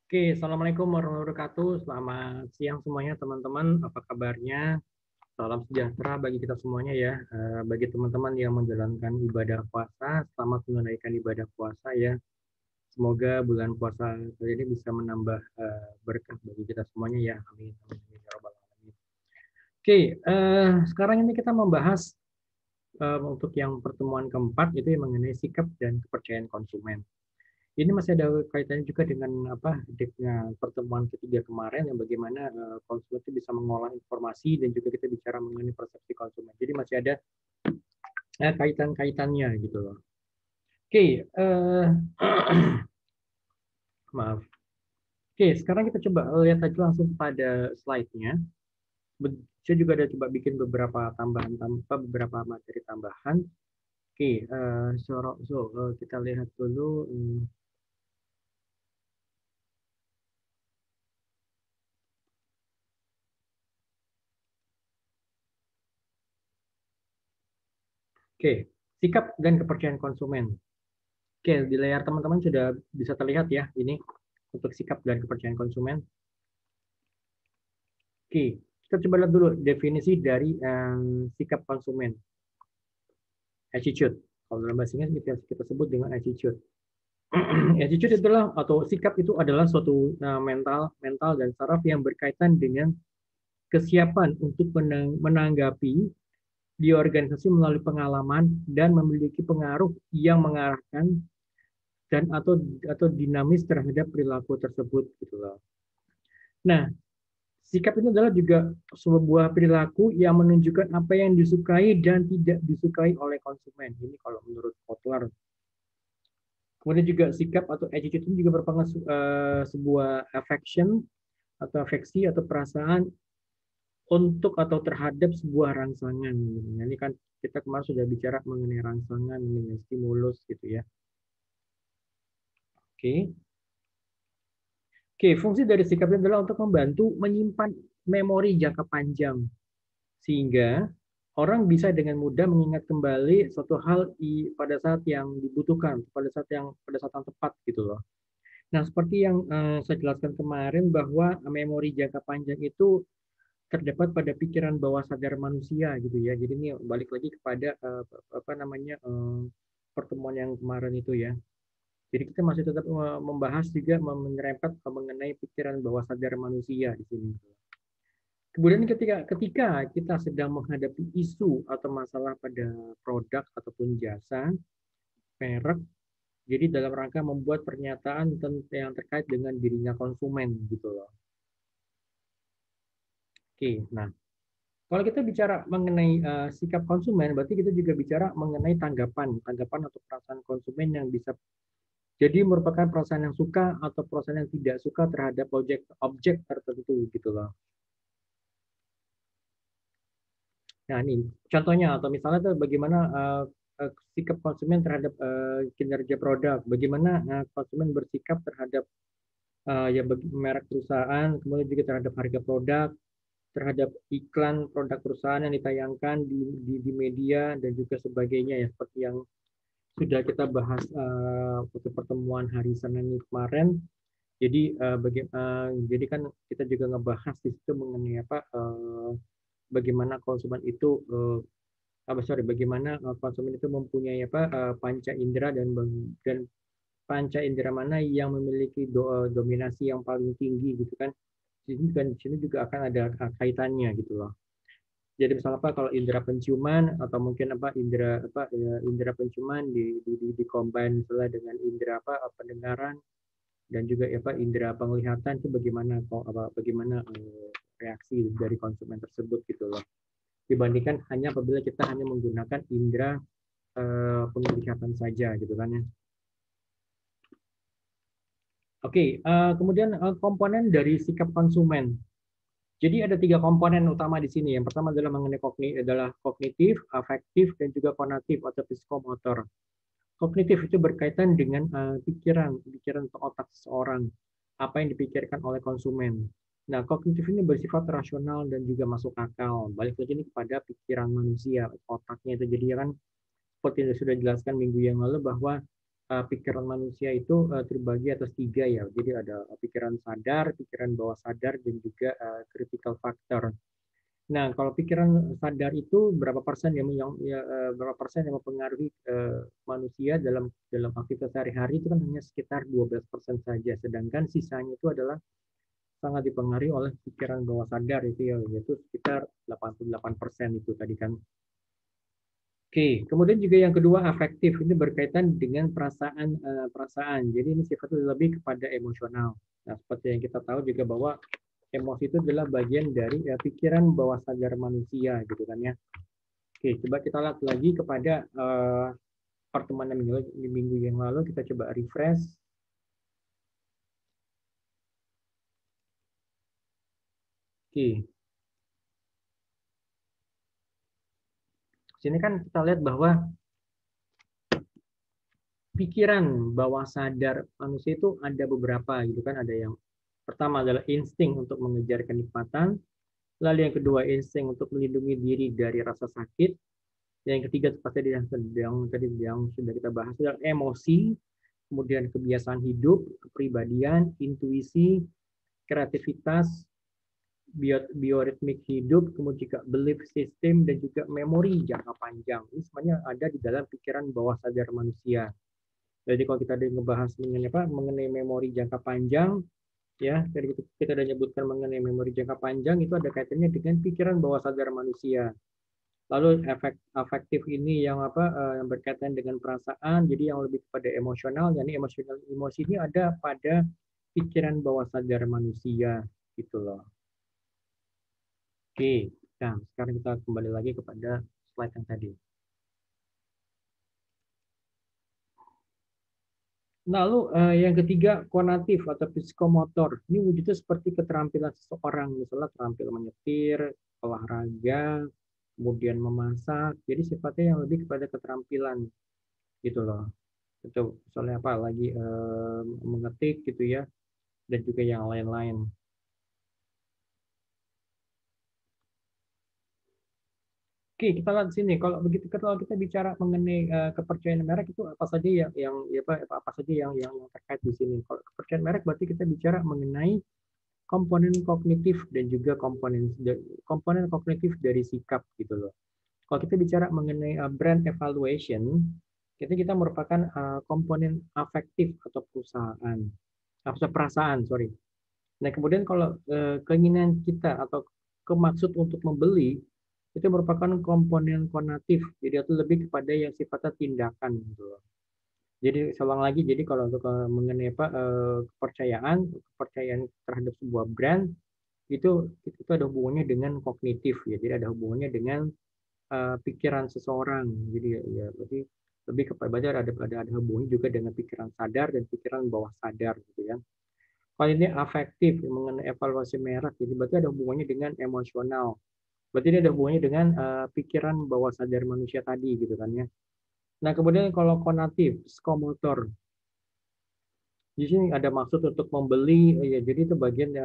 Oke, Assalamualaikum warahmatullahi wabarakatuh. Selamat siang semuanya teman-teman. Apa kabarnya? Salam sejahtera bagi kita semuanya ya. Bagi teman-teman yang menjalankan ibadah puasa, selamat menunaikan ibadah puasa ya. Semoga bulan puasa kali ini bisa menambah berkah bagi kita semuanya ya. Amin. Amin. Amin, ya rabbal alamin. Oke, sekarang ini kita membahas untuk yang pertemuan keempat itu yang mengenai sikap dan kepercayaan konsumen. Ini masih ada kaitannya juga dengan dengan pertemuan ketiga kemarin yang bagaimana konsumen itu bisa mengolah informasi dan juga kita bicara mengenai persepsi konsumen. Jadi masih ada kaitan-kaitannya gitu loh. Oke, maaf. Oke, sekarang kita coba lihat aja langsung pada slide-nya. Saya juga ada coba bikin beberapa tambahan beberapa materi tambahan. Oke, kita lihat dulu. Oke, sikap dan kepercayaan konsumen. Oke, di layar teman-teman sudah bisa terlihat ya ini untuk sikap dan kepercayaan konsumen. Oke, kita coba lihat dulu definisi dari sikap konsumen. Attitude. Kalau dalam bahasa Inggris kita sebut dengan attitude. Attitude adalah atau sikap itu adalah suatu mental dan saraf yang berkaitan dengan kesiapan untuk menanggapi di organisasi melalui pengalaman dan memiliki pengaruh yang mengarahkan dan atau dinamis terhadap perilaku tersebut gitu loh. Nah, sikap itu adalah juga sebuah perilaku yang menunjukkan apa yang disukai dan tidak disukai oleh konsumen. Ini kalau menurut Kotler. Kemudian juga sikap atau attitude ini juga merupakan sebuah affection atau afeksi atau perasaan untuk atau terhadap sebuah rangsangan. Ini kan kita kemarin sudah bicara mengenai rangsangan, mengenai stimulus gitu ya. Oke. Oke, fungsi dari sikap ini adalah untuk membantu menyimpan memori jangka panjang sehingga orang bisa dengan mudah mengingat kembali suatu hal pada saat yang dibutuhkan, pada saat yang tepat gitu loh. Nah, seperti yang saya jelaskan kemarin bahwa memori jangka panjang itu terdapat pada pikiran bawah sadar manusia gitu ya. Jadi ini balik lagi kepada pertemuan yang kemarin itu ya. Jadi kita masih tetap membahas juga menyerempet mengenai pikiran bawah sadar manusia di sini. Kemudian ketika kita sedang menghadapi isu atau masalah pada produk ataupun jasa, merek, jadi dalam rangka membuat pernyataan yang terkait dengan dirinya konsumen gitu loh. Oke, nah kalau kita bicara mengenai sikap konsumen, berarti kita juga bicara mengenai tanggapan atau perasaan konsumen yang bisa jadi merupakan perasaan yang suka atau perasaan yang tidak suka terhadap objek tertentu gitu loh. Nah, ini contohnya atau misalnya tuh bagaimana sikap konsumen terhadap kinerja produk, bagaimana konsumen bersikap terhadap ya merek perusahaan, kemudian juga terhadap harga produk, terhadap iklan produk perusahaan yang ditayangkan di media dan juga sebagainya ya seperti yang sudah kita bahas waktu pertemuan hari Senin kemarin. Jadi kan kita juga ngebahas di situ mengenai bagaimana konsumen itu bagaimana konsumen itu mempunyai panca indera dan panca indera mana yang memiliki dominasi yang paling tinggi gitu kan. Di sini juga akan ada kaitannya gitu loh. Jadi misalnya kalau indera penciuman atau mungkin indera penciuman di combine misalnya dengan indera pendengaran dan juga indera penglihatan itu bagaimana reaksi dari konsumen tersebut gitu loh. Dibandingkan hanya apabila kita hanya menggunakan indera penglihatan saja gitu kan ya. Oke, kemudian komponen dari sikap konsumen. Jadi ada 3 komponen utama di sini. Yang pertama adalah mengenai kognitif, afektif, dan juga konatif atau psikomotor. Kognitif itu berkaitan dengan pikiran atau otak seseorang, apa yang dipikirkan oleh konsumen. Nah, kognitif ini bersifat rasional dan juga masuk akal. Balik lagi ini kepada pikiran manusia, otaknya itu. Jadi kan seperti yang sudah dijelaskan minggu yang lalu bahwa pikiran manusia itu terbagi atas 3 ya. Jadi ada pikiran sadar, pikiran bawah sadar, dan juga critical factor. Nah, kalau pikiran sadar itu berapa persen berapa persen yang mempengaruhi manusia dalam dalam aktivitas sehari-hari itu kan hanya sekitar 12% saja. Sedangkan sisanya itu adalah sangat dipengaruhi oleh pikiran bawah sadar itu ya, yaitu sekitar 88% itu tadi kan. Oke, kemudian juga yang kedua afektif, ini berkaitan dengan perasaan. Jadi ini sifatnya lebih kepada emosional. Nah, seperti yang kita tahu juga bahwa emosi itu adalah bagian dari pikiran bawah sadar manusia gitu kan ya. Oke, coba kita lihat lagi kepada pertemuan minggu yang lalu, kita coba refresh. Oke. Sini kan kita lihat bahwa pikiran bawah sadar manusia itu ada beberapa gitu kan. Ada yang pertama adalah insting untuk mengejar kenikmatan, lalu yang kedua insting untuk melindungi diri dari rasa sakit, yang ketiga seperti yang sudah kita bahas adalah emosi, kemudian kebiasaan hidup, kepribadian, intuisi, kreativitas, bioritmik hidup, kemudian juga belief system, dan juga memori jangka panjang. Ini semuanya ada di dalam pikiran bawah sadar manusia. Jadi kalau kita ngebahas mengenai memori jangka panjang, ya, jadi kita sudah nyebutkan mengenai memori jangka panjang itu ada kaitannya dengan pikiran bawah sadar manusia. Lalu afektif ini yang berkaitan dengan perasaan, jadi yang lebih kepada emosional, jadi emosi ini ada pada pikiran bawah sadar manusia gitu loh. Oke, nah sekarang kita kembali lagi kepada slide yang tadi. Lalu yang ketiga, konatif atau psikomotor. Ini wujudnya seperti keterampilan seseorang, misalnya terampil menyetir, olahraga, kemudian memasak. Jadi sifatnya yang lebih kepada keterampilan gitu loh. Itu misalnya apa lagi mengetik gitu ya, dan juga yang lain-lain. Oke, kita lihat sini. Kalau begitu, kalau kita bicara mengenai kepercayaan merek itu apa saja apa saja yang terkait di sini. Kalau kepercayaan merek berarti kita bicara mengenai komponen kognitif dan juga komponen kognitif dari sikap gitu loh. Kalau kita bicara mengenai brand evaluation, kita merupakan komponen afektif atau perusahaan, atau perasaan, sorry. Nah, kemudian kalau keinginan kita atau kemaksud untuk membeli itu merupakan komponen konatif, jadi itu lebih kepada yang sifatnya tindakan gitu loh. Jadi seulang lagi, jadi kalau untuk mengenai kepercayaan terhadap sebuah brand itu ada hubungannya dengan kognitif ya, jadi ada hubungannya dengan pikiran seseorang. Jadi ya berarti lebih kepada ada hubungannya juga dengan pikiran sadar dan pikiran bawah sadar gitu ya. Kalau ini afektif mengenai evaluasi merek, jadi berarti ada hubungannya dengan emosional. Berarti ini ada hubungannya dengan pikiran bawah sadar manusia tadi gitu kan ya. Nah, kemudian kalau konatif, psikomotor. Di sini ada maksud untuk membeli, ya jadi itu bagian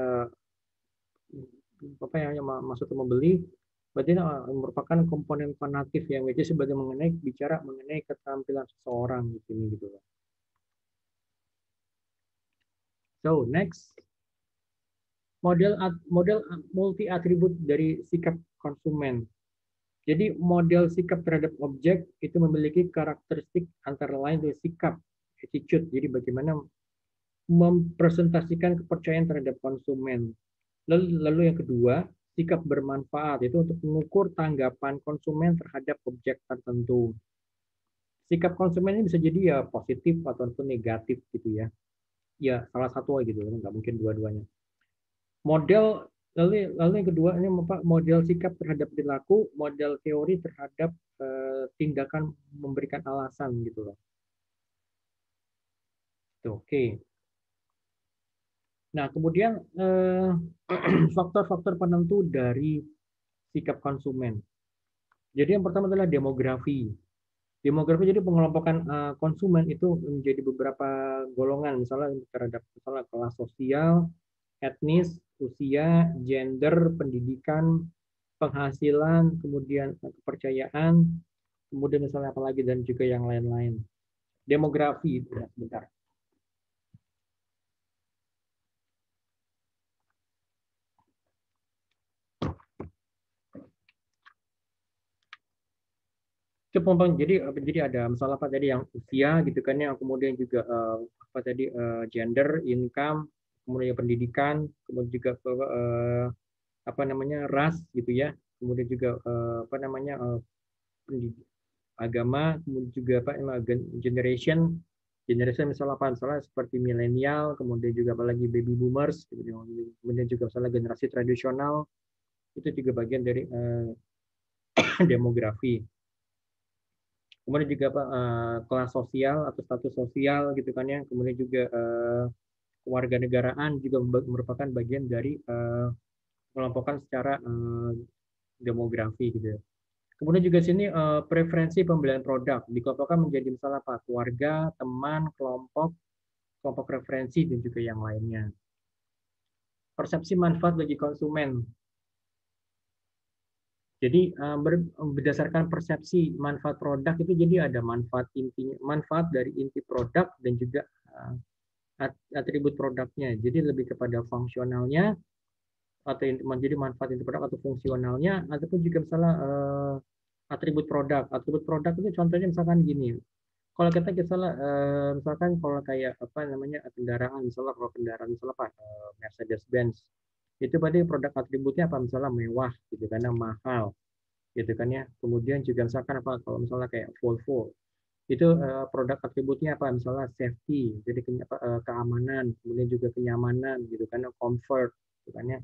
apa yang maksud untuk membeli, berarti merupakan komponen konatif yang itu sebagai bicara mengenai keterampilan seseorang di sini gitu. So, next. Model multi atribut dari sikap konsumen. Jadi model sikap terhadap objek itu memiliki karakteristik antara lain dari sikap, attitude. Jadi bagaimana mempresentasikan kepercayaan terhadap konsumen. Lalu yang kedua, sikap bermanfaat itu untuk mengukur tanggapan konsumen terhadap objek tertentu. Sikap konsumen ini bisa jadi ya positif ataupun negatif gitu ya. Ya salah satu gitu, nggak mungkin dua-duanya. Model lalu yang kedua ini model sikap terhadap perilaku, model teori terhadap tindakan memberikan alasan gitu loh. Oke. Nah, kemudian faktor-faktor penentu dari sikap konsumen. Jadi yang pertama adalah demografi. Demografi jadi pengelompokan konsumen itu menjadi beberapa golongan, misalnya terhadap kelas sosial, etnis, usia, gender, pendidikan, penghasilan, kemudian kepercayaan, kemudian misalnya apalagi dan juga yang lain-lain. Demografi, ya, sebentar. Jadi ada masalah apa tadi yang usia gitu kan ya, kemudian juga apa tadi gender, income, kemudian pendidikan, kemudian juga apa namanya ras gitu ya, kemudian juga apa namanya agama, kemudian juga apa generation, generation misalnya apa misalnya seperti milenial, kemudian juga apalagi baby boomers, kemudian juga misalnya generasi tradisional, itu juga bagian dari demografi. Kemudian juga apa kelas sosial atau status sosial gitu kan ya, kemudian juga kewarganegaraan juga merupakan bagian dari kelompokan secara demografi gitu ya. Kemudian juga sini preferensi pembelian produk dikelompokkan menjadi misalnya apa keluarga, teman, kelompok, kelompok referensi dan juga yang lainnya. Persepsi manfaat bagi konsumen. Jadi berdasarkan persepsi manfaat produk itu jadi ada manfaat intinya, manfaat dari inti produk dan juga atribut produknya. Jadi lebih kepada fungsionalnya atau menjadi manfaat inti produk atau fungsionalnya ataupun juga misalnya atribut produk. Atribut produk itu contohnya misalkan gini. Kalau kita misalnya misalkan kalau kayak apa namanya kendaraan misalnya kalau kendaraan misalnya apa Mercedes Benz itu pada produk atributnya apa misalnya mewah gitu karena mahal gitu kan ya. Kemudian juga misalkan apa kalau misalnya kayak Volvo itu produk atributnya apa misalnya safety jadi keamanan kemudian juga kenyamanan gitu kan comfort gitu kan ya.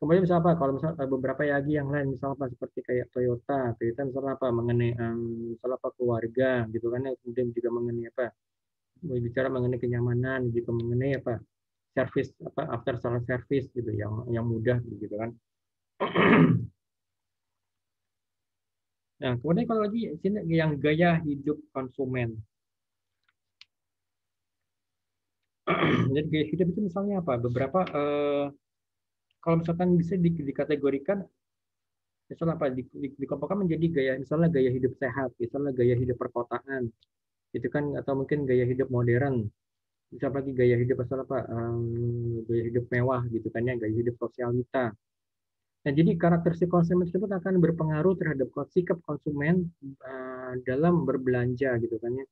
Kemudian misalnya apa kalau misalnya beberapa lagi yang lain misalnya apa seperti kayak Toyota Toyota misalnya apa mengenai misalnya apa keluarga gitu kan ya. Kemudian juga mengenai apa bicara mengenai kenyamanan juga mengenai apa service apa after sales service gitu yang mudah gitu kan. Nah, kemudian kalau lagi sini yang gaya hidup konsumen. Jadi gaya hidup itu misalnya apa? Beberapa kalau misalkan bisa dikategorikan misalnya apa dikelompokkan menjadi gaya misalnya gaya hidup sehat, misalnya gaya hidup perkotaan, itu kan atau mungkin gaya hidup modern, bisa lagi gaya hidup misalnya apa gaya hidup mewah gitu kan ya, gaya hidup sosialita. Nah, jadi karakteristik konsumen tersebut akan berpengaruh terhadap sikap konsumen dalam berbelanja gitu kan ya,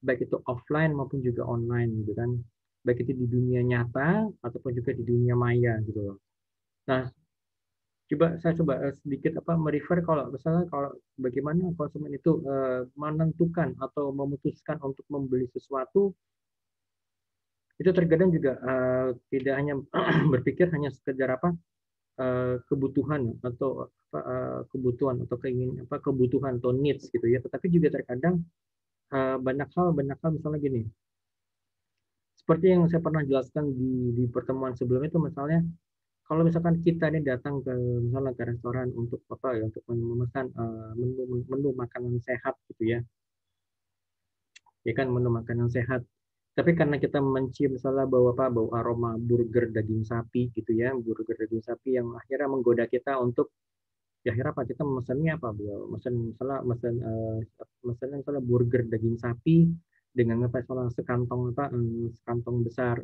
baik itu offline maupun juga online gitu kan, baik itu di dunia nyata ataupun juga di dunia maya gitu loh. Nah, saya coba sedikit apa merefer kalau misalnya kalau bagaimana konsumen itu menentukan atau memutuskan untuk membeli sesuatu itu terkadang juga tidak hanya berpikir hanya sekedar apa kebutuhan atau apa, kebutuhan atau keinginan apa kebutuhan atau needs gitu ya, tetapi juga terkadang banyak hal misalnya gini seperti yang saya pernah jelaskan di pertemuan sebelumnya itu misalnya kalau misalkan kita ini datang ke misalnya ke restoran untuk apa ya untuk memesan menu makanan sehat gitu ya kan menu makanan sehat. Tapi karena kita mencium misalnya bau aroma burger daging sapi gitu ya, burger daging sapi yang akhirnya menggoda kita untuk ya akhirnya apa kita memesannya apa mesen misalnya misalnya burger daging sapi dengan apa misalnya sekantong besar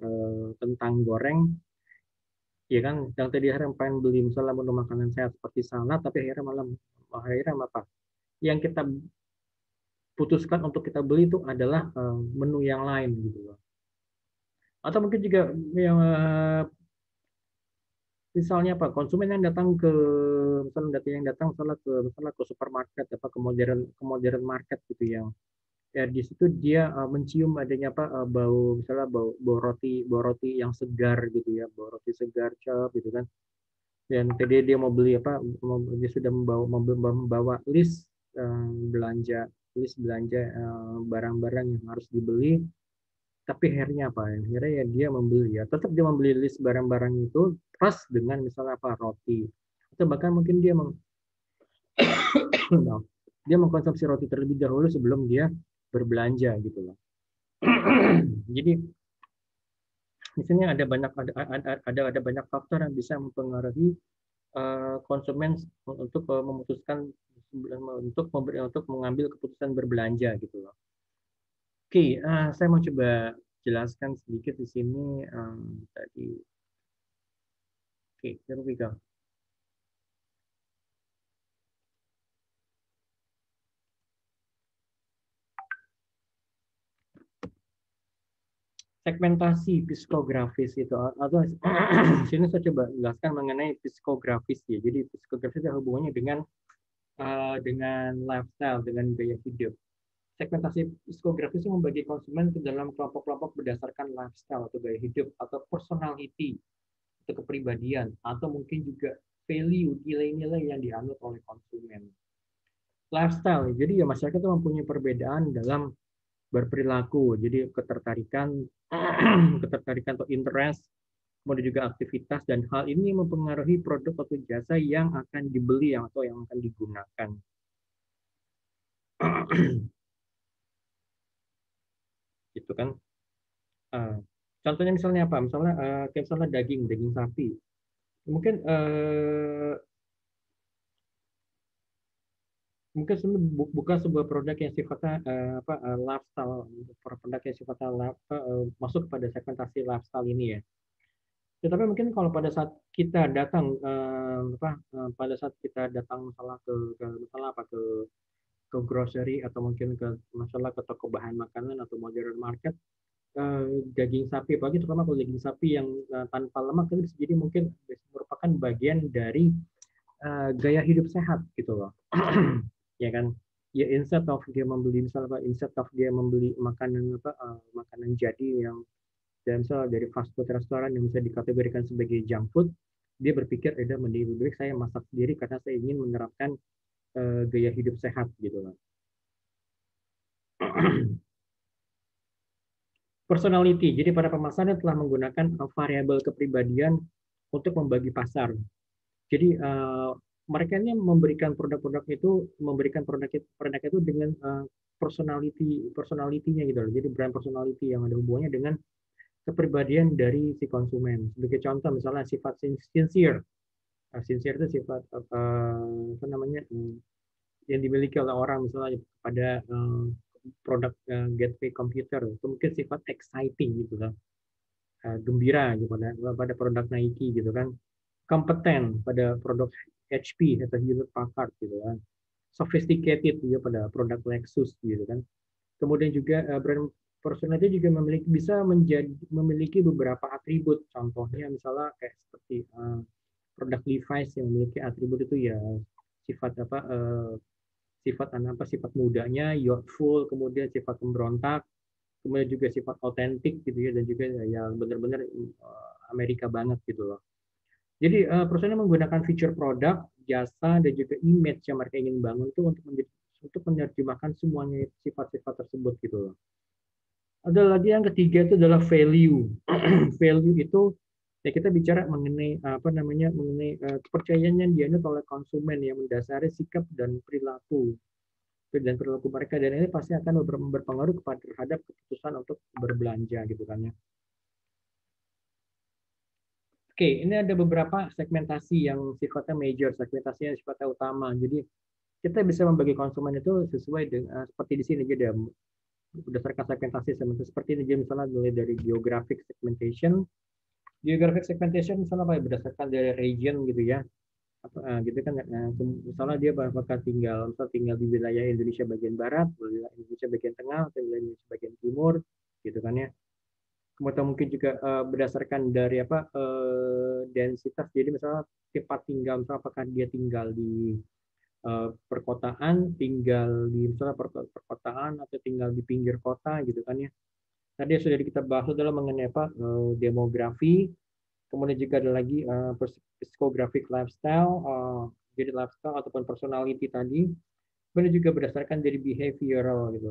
kentang goreng ya kan yang tadi akhirnya pengen beli misalnya menu makanan sehat seperti salad tapi akhirnya apa yang kita putuskan untuk kita beli itu adalah menu yang lain gitu loh. Atau mungkin juga yang misalnya apa konsumen yang datang ke misalnya ke supermarket apa ke modern market gitu ya di situ dia mencium adanya apa bau misalnya bau roti yang segar gitu ya bau roti segar chop gitu kan dan tadi dia mau beli apa dia sudah membawa belanja list belanja barang-barang yang harus dibeli tapi akhirnya apa akhirnya ya dia membeli ya tetap dia membeli list barang-barang itu pas dengan misalnya apa roti atau bahkan mungkin dia mengkonsumsi roti terlebih dahulu sebelum dia berbelanja gitu loh. Jadi misalnya ada banyak faktor yang bisa mempengaruhi konsumen untuk memutuskan untuk mengambil keputusan berbelanja gitu loh. Oke, saya mau coba jelaskan sedikit di sini tadi. Oke, here we go. Segmentasi psikografis itu atau sini saya coba jelaskan mengenai psikografis ya. Jadi psikografis itu hubungannya dengan lifestyle, dengan gaya hidup. Segmentasi psikografis itu membagi konsumen ke dalam kelompok-kelompok berdasarkan lifestyle atau gaya hidup atau personality atau kepribadian atau mungkin juga value, nilai-nilai yang dianut oleh konsumen. Lifestyle, jadi ya masyarakat itu mempunyai perbedaan dalam berperilaku, jadi ketertarikan, ketertarikan atau interest, kemudian juga aktivitas dan hal ini mempengaruhi produk atau jasa yang akan dibeli atau yang akan digunakan. Gitu kan. Contohnya misalnya apa? Misalnya daging sapi. Mungkin mungkin buka sebuah produk yang sifatnya lifestyle, produk yang sifatnya masuk pada segmentasi lifestyle ini ya. Tetapi mungkin kalau pada saat kita datang pada saat kita datang misalnya ke grocery atau mungkin ke toko bahan makanan atau modern market, daging sapi apalagi terutama kalau daging sapi yang tanpa lemak itu bisa jadi mungkin merupakan bagian dari gaya hidup sehat gitu loh. Ya kan, ya instead of dia membeli makanan jadi yang dan misalnya dari fast food restoran yang bisa dikategorikan sebagai junk food, dia berpikir lebih baik saya masak sendiri karena saya ingin menerapkan gaya hidup sehat gitu loh. Personality, jadi para pemasarnya telah menggunakan variabel kepribadian untuk membagi pasar. Jadi mereka ini memberikan produk itu dengan personality-nya gitu loh. Jadi brand personality yang ada hubungannya dengan kepribadian dari si konsumen. Sebagai contoh misalnya sifat sincere. Sincere itu sifat apa namanya yang dimiliki oleh orang misalnya pada produk gateway computer itu mungkin sifat exciting gitu kan, gembira gitu pada produk Nike gitu kan, kompeten pada produk HP atau Hewlett Packard gitu kan, sophisticated juga pada produk Lexus gitu kan. Kemudian juga brand personality juga memiliki beberapa atribut. Contohnya misalnya kayak seperti produk Levi's yang memiliki atribut itu ya sifat sifat mudanya, youthful, kemudian sifat pemberontak, kemudian juga sifat otentik gitu ya dan juga yang benar-benar Amerika banget gitu loh. Jadi perusahaan menggunakan feature produk, jasa dan juga image yang mereka ingin bangun itu untuk menerjemahkan semuanya sifat-sifat tersebut gitu loh. Ada lagi yang ketiga itu adalah value. Value itu ya kita bicara mengenai kepercayaan yang dianut oleh konsumen yang mendasari sikap dan perilaku mereka, dan ini pasti akan berpengaruh terhadap keputusan untuk berbelanja gitu kan ya. Oke, ini ada beberapa segmentasi yang sifatnya major, segmentasi yang sifatnya utama. Jadi kita bisa membagi konsumen itu sesuai dengan seperti di sini jadi berdasarkan segmentasi seperti ini, misalnya mulai dari geographic segmentation. Geographic segmentation misalnya apa ya, berdasarkan dari region gitu ya. Gitu kan, misalnya dia bakal tinggal di wilayah Indonesia bagian barat, wilayah Indonesia bagian tengah, atau wilayah Indonesia bagian timur, gitu kan ya. Kemudian mungkin juga berdasarkan dari densitas, jadi misalnya tempat tinggal, misalnya apakah dia tinggal di perkotaan, tinggal di misalnya perkotaan atau tinggal di pinggir kota, gitu kan ya. Tadi sudah kita bahas adalah mengenai demografi. Kemudian juga ada lagi psychographic lifestyle, jadi lifestyle ataupun personality tadi. Kemudian juga berdasarkan dari behavioral gitu.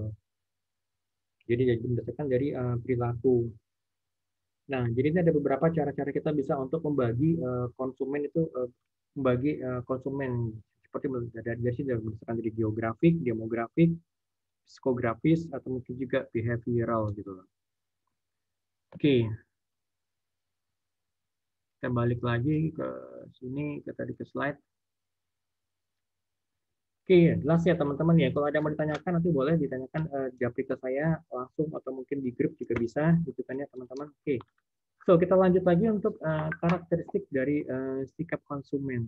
Jadi berdasarkan dari perilaku. Nah, jadi ini ada beberapa cara-cara kita bisa untuk membagi konsumen itu membagi konsumen seperti dari sini berdasarkan dari geografik, demografik, psikografis atau mungkin juga behavioral gitu loh. Oke. Kita balik lagi ke sini, ke tadi ke slide. Oke, jelas ya teman-teman ya. Kalau ada yang mau ditanyakan nanti boleh ditanyakan japri ke saya langsung atau mungkin di grup juga bisa gitu kan ya teman-teman. Oke. So, kita lanjut lagi untuk karakteristik dari sikap konsumen.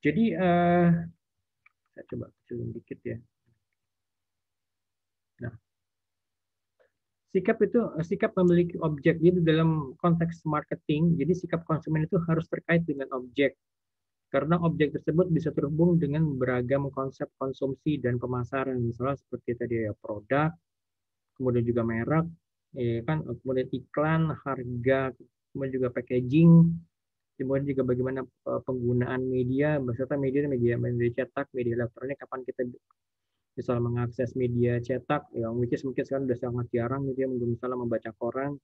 Jadi saya coba kecilin dikit ya. Nah, sikap memiliki objek. Jadi dalam konteks marketing, jadi sikap konsumen itu harus terkait dengan objek. Karena objek tersebut bisa terhubung dengan beragam konsep konsumsi dan pemasaran, misalnya seperti tadi ya produk, kemudian juga merek, ya kan, kemudian iklan, harga, kemudian juga packaging, kemudian juga bagaimana penggunaan media, beserta media cetak, media elektronik, kapan kita misalnya mengakses media cetak, yang which is mungkin sekarang sudah sangat jarang media misalnya membaca koran,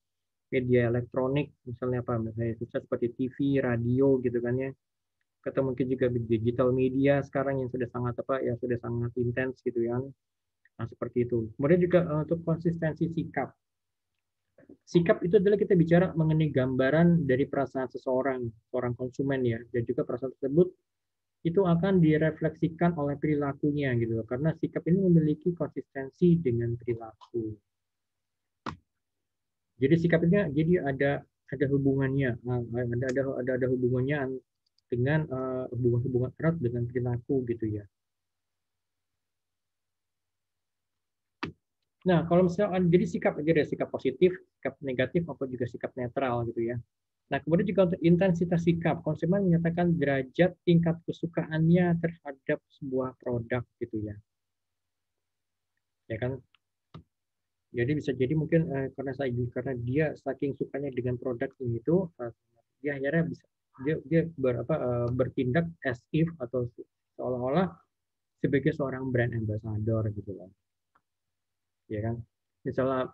media elektronik, misalnya apa, misalnya seperti TV, radio gitu kan ya, atau mungkin juga digital media sekarang yang sudah sangat yang sudah sangat intens gitu ya. Nah, seperti itu. Kemudian juga untuk konsistensi sikap. Sikap itu adalah kita bicara mengenai gambaran dari perasaan seorang konsumen ya, dan juga perasaan tersebut itu akan direfleksikan oleh perilakunya gitu loh. Karena sikap ini memiliki konsistensi dengan perilaku. Jadi sikap ini jadi ada hubungannya, ada hubungannya dengan hubungan erat dengan perilaku gitu ya. Nah, kalau misalnya jadi sikap aja ada sikap positif, sikap negatif, maupun juga sikap netral gitu ya. Nah, kemudian juga untuk intensitas sikap, konsumen menyatakan derajat tingkat kesukaannya terhadap sebuah produk gitu ya. Ya kan? Jadi bisa jadi mungkin karena dia saking sukanya dengan produk ini itu dia akhirnya bisa dia bertindak as if atau seolah-olah sebagai seorang brand ambassador gitu loh. Ya kan, misalnya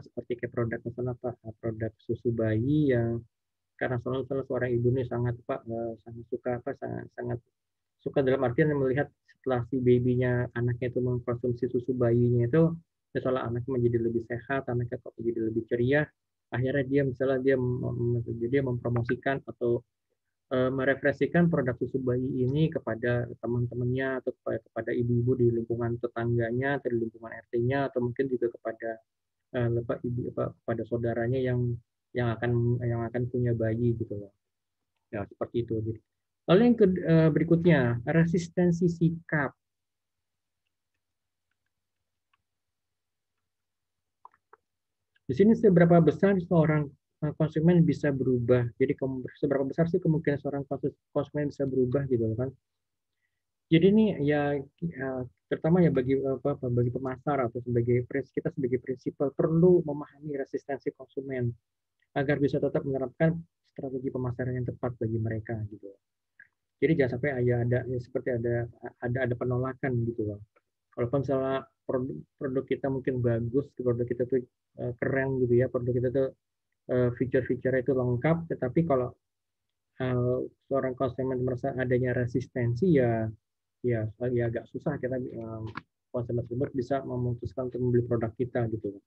seperti kayak produk misalnya produk susu bayi yang karena misalnya seorang ibu ini sangat suka sangat suka dalam artian melihat setelah si babynya anaknya itu mengkonsumsi susu bayinya itu misalnya anaknya menjadi lebih sehat, anaknya kok menjadi lebih ceria, akhirnya dia mempromosikan atau merefleksikan produk susu bayi ini kepada teman-temannya atau kepada ibu-ibu di lingkungan tetangganya atau di lingkungan RT-nya atau mungkin juga kepada kepada saudaranya yang akan punya bayi gitu loh. Ya, seperti itu. Lalu yang berikutnya, resistensi sikap. Di sini seberapa besar seorang konsumen bisa berubah. Jadi seberapa besar sih kemungkinan seorang konsumen bisa berubah gitu kan? Jadi ini ya terutama ya bagi pemasar atau kita sebagai prinsipal perlu memahami resistensi konsumen agar bisa tetap menerapkan strategi pemasaran yang tepat bagi mereka gitu. Jadi jangan sampai seperti ada penolakan gitu loh. Walaupun misalnya produk kita mungkin bagus, produk kita tuh keren gitu ya, produk kita tuh fitur-fiturnya itu lengkap, tetapi kalau seorang konsumen merasa adanya resistensi ya agak susah kita konsumen tersebut bisa memutuskan untuk membeli produk kita gitu.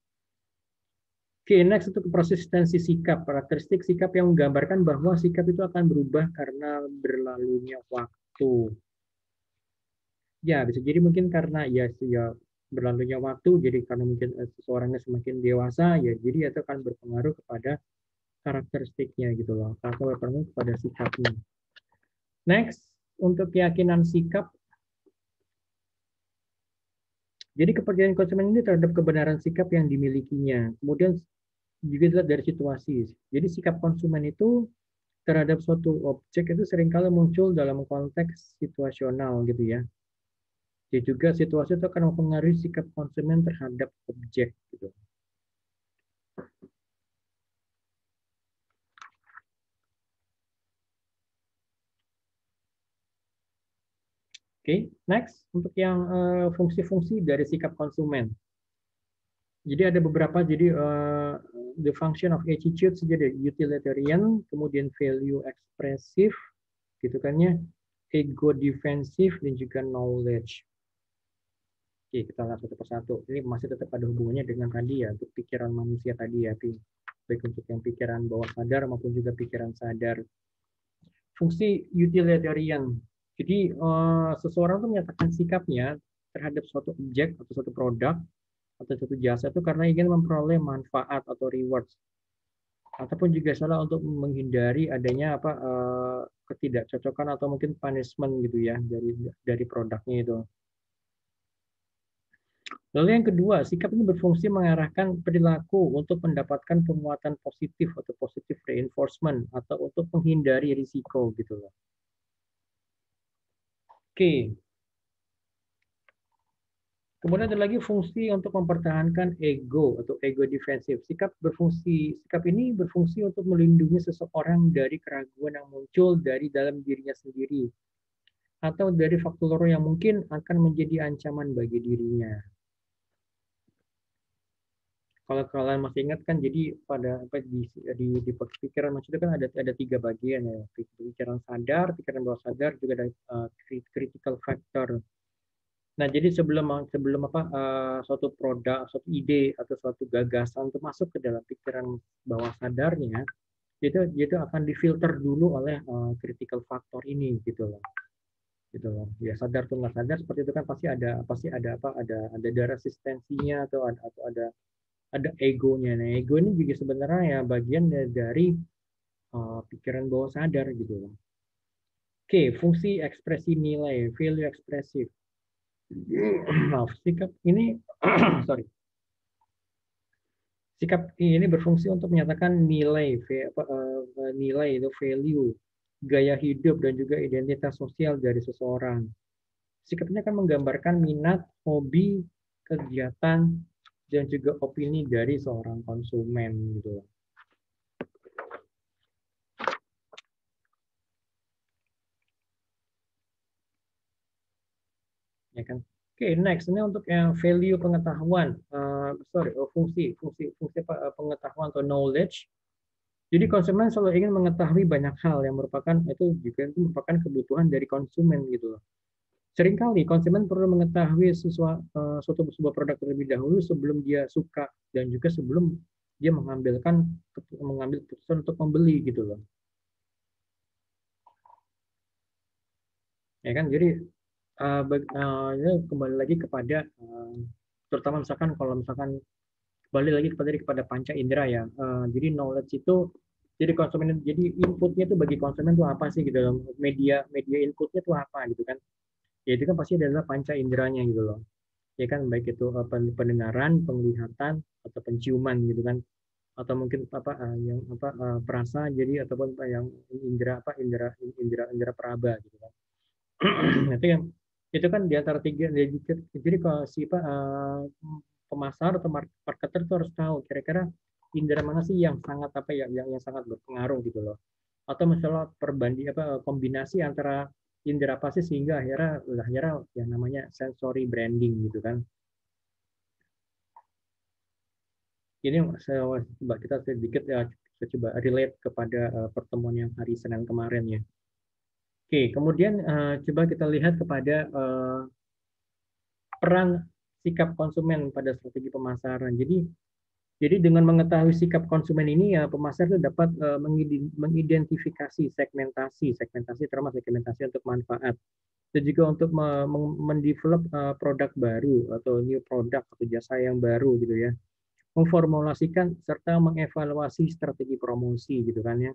Oke, next untuk konsistensi sikap. Karakteristik sikap yang menggambarkan bahwa sikap itu akan berubah karena berlalunya waktu. Ya, bisa jadi mungkin karena ya berlalunya waktu, jadi karena mungkin seseorangnya semakin dewasa, ya jadi itu akan berpengaruh kepada karakteristiknya gitu loh. Atau berpengaruh kepada sikapnya. Next, untuk keyakinan sikap. Jadi kepercayaan konsumen ini terhadap kebenaran sikap yang dimilikinya. Kemudian juga dilihat dari situasi. Jadi sikap konsumen itu terhadap suatu objek itu seringkali muncul dalam konteks situasional gitu ya. Jadi juga situasi itu akan mempengaruhi sikap konsumen terhadap objek gitu. Oke, next untuk yang fungsi-fungsi dari sikap konsumen. Jadi ada beberapa, jadi the function of attitude jadi utilitarian, kemudian value expressive, gitu kan ya, ego defensive dan juga knowledge. Oke, kita lihat satu persatu. Ini masih tetap ada hubungannya dengan tadi ya, untuk pikiran manusia tadi ya, baik untuk yang pikiran bawah sadar maupun juga pikiran sadar. fungsi utilitarian. Jadi seseorang tuh menyatakan sikapnya terhadap suatu objek atau suatu produk atau suatu jasa itu karena ingin memperoleh manfaat atau rewards, ataupun juga salah untuk menghindari adanya ketidakcocokan atau mungkin punishment gitu ya dari produknya itu. Lalu yang kedua, sikap ini berfungsi mengarahkan perilaku untuk mendapatkan penguatan positif atau positive reinforcement atau untuk menghindari risiko gitu loh. Oke. Kemudian ada lagi fungsi untuk mempertahankan ego atau ego defensif. Sikap ini berfungsi untuk melindungi seseorang dari keraguan yang muncul dari dalam dirinya sendiri atau dari faktor yang mungkin akan menjadi ancaman bagi dirinya. Kalau kalian masih ingat kan, jadi pada di pikiran manusia itu kan ada 3 bagian ya, pikiran sadar, pikiran bawah sadar, juga ada critical factor. Nah, jadi sebelum suatu produk, suatu ide atau suatu gagasan untuk masuk ke dalam pikiran bawah sadarnya, itu akan difilter dulu oleh critical factor ini gitu loh. Gitu loh. Ya sadar atau nggak sadar seperti itu kan pasti ada resistensinya atau ada egonya. Nah, ego ini juga sebenarnya ya bagian dari pikiran bawah sadar gitu loh. Oke, fungsi ekspresi nilai, value ekspresif. Maaf, sikap ini sorry. Sikap ini berfungsi untuk menyatakan nilai itu value, gaya hidup dan juga identitas sosial dari seseorang. Sikap ini akan menggambarkan minat, hobi, kegiatan dan juga opini dari seorang konsumen gitu. Ya kan? Oke, next ini untuk yang value pengetahuan, fungsi pengetahuan atau knowledge. Jadi konsumen selalu ingin mengetahui banyak hal yang merupakan kebutuhan dari konsumen gitu loh. Seringkali konsumen perlu mengetahui sebuah produk terlebih dahulu sebelum dia suka dan juga sebelum dia mengambil keputusan untuk membeli gitu loh. Ya kan? Jadi kembali lagi kepada terutama kalau misalkan kembali lagi kepada panca indera ya. Jadi knowledge itu jadi inputnya itu bagi konsumen itu apa sih gitu loh. Media inputnya itu apa gitu kan. Ya itu kan pasti adalah panca inderanya gitu loh. Ya kan, baik itu pendengaran, penglihatan atau penciuman gitu kan. Atau mungkin perasa, jadi ataupun yang indera peraba gitu kan. itu kan di antara tiga. Jadi kalau pemasar atau marketer itu harus tahu kira-kira indera mana sih yang sangat yang sangat berpengaruh gitu loh. Atau misalnya kombinasi antara indera apa sih sehingga akhirnya yang namanya sensory branding gitu kan. Ini kita sedikit ya, kita coba relate kepada pertemuan yang hari Senin kemarin ya. Oke, kemudian coba kita lihat kepada peran sikap konsumen pada strategi pemasaran. Jadi dengan mengetahui sikap konsumen ini ya pemasar itu dapat mengidentifikasi segmentasi termasuk segmentasi untuk manfaat. Dan juga untuk mendevelop produk baru atau new product atau jasa yang baru gitu ya. Memformulasikan serta mengevaluasi strategi promosi gitu kan ya.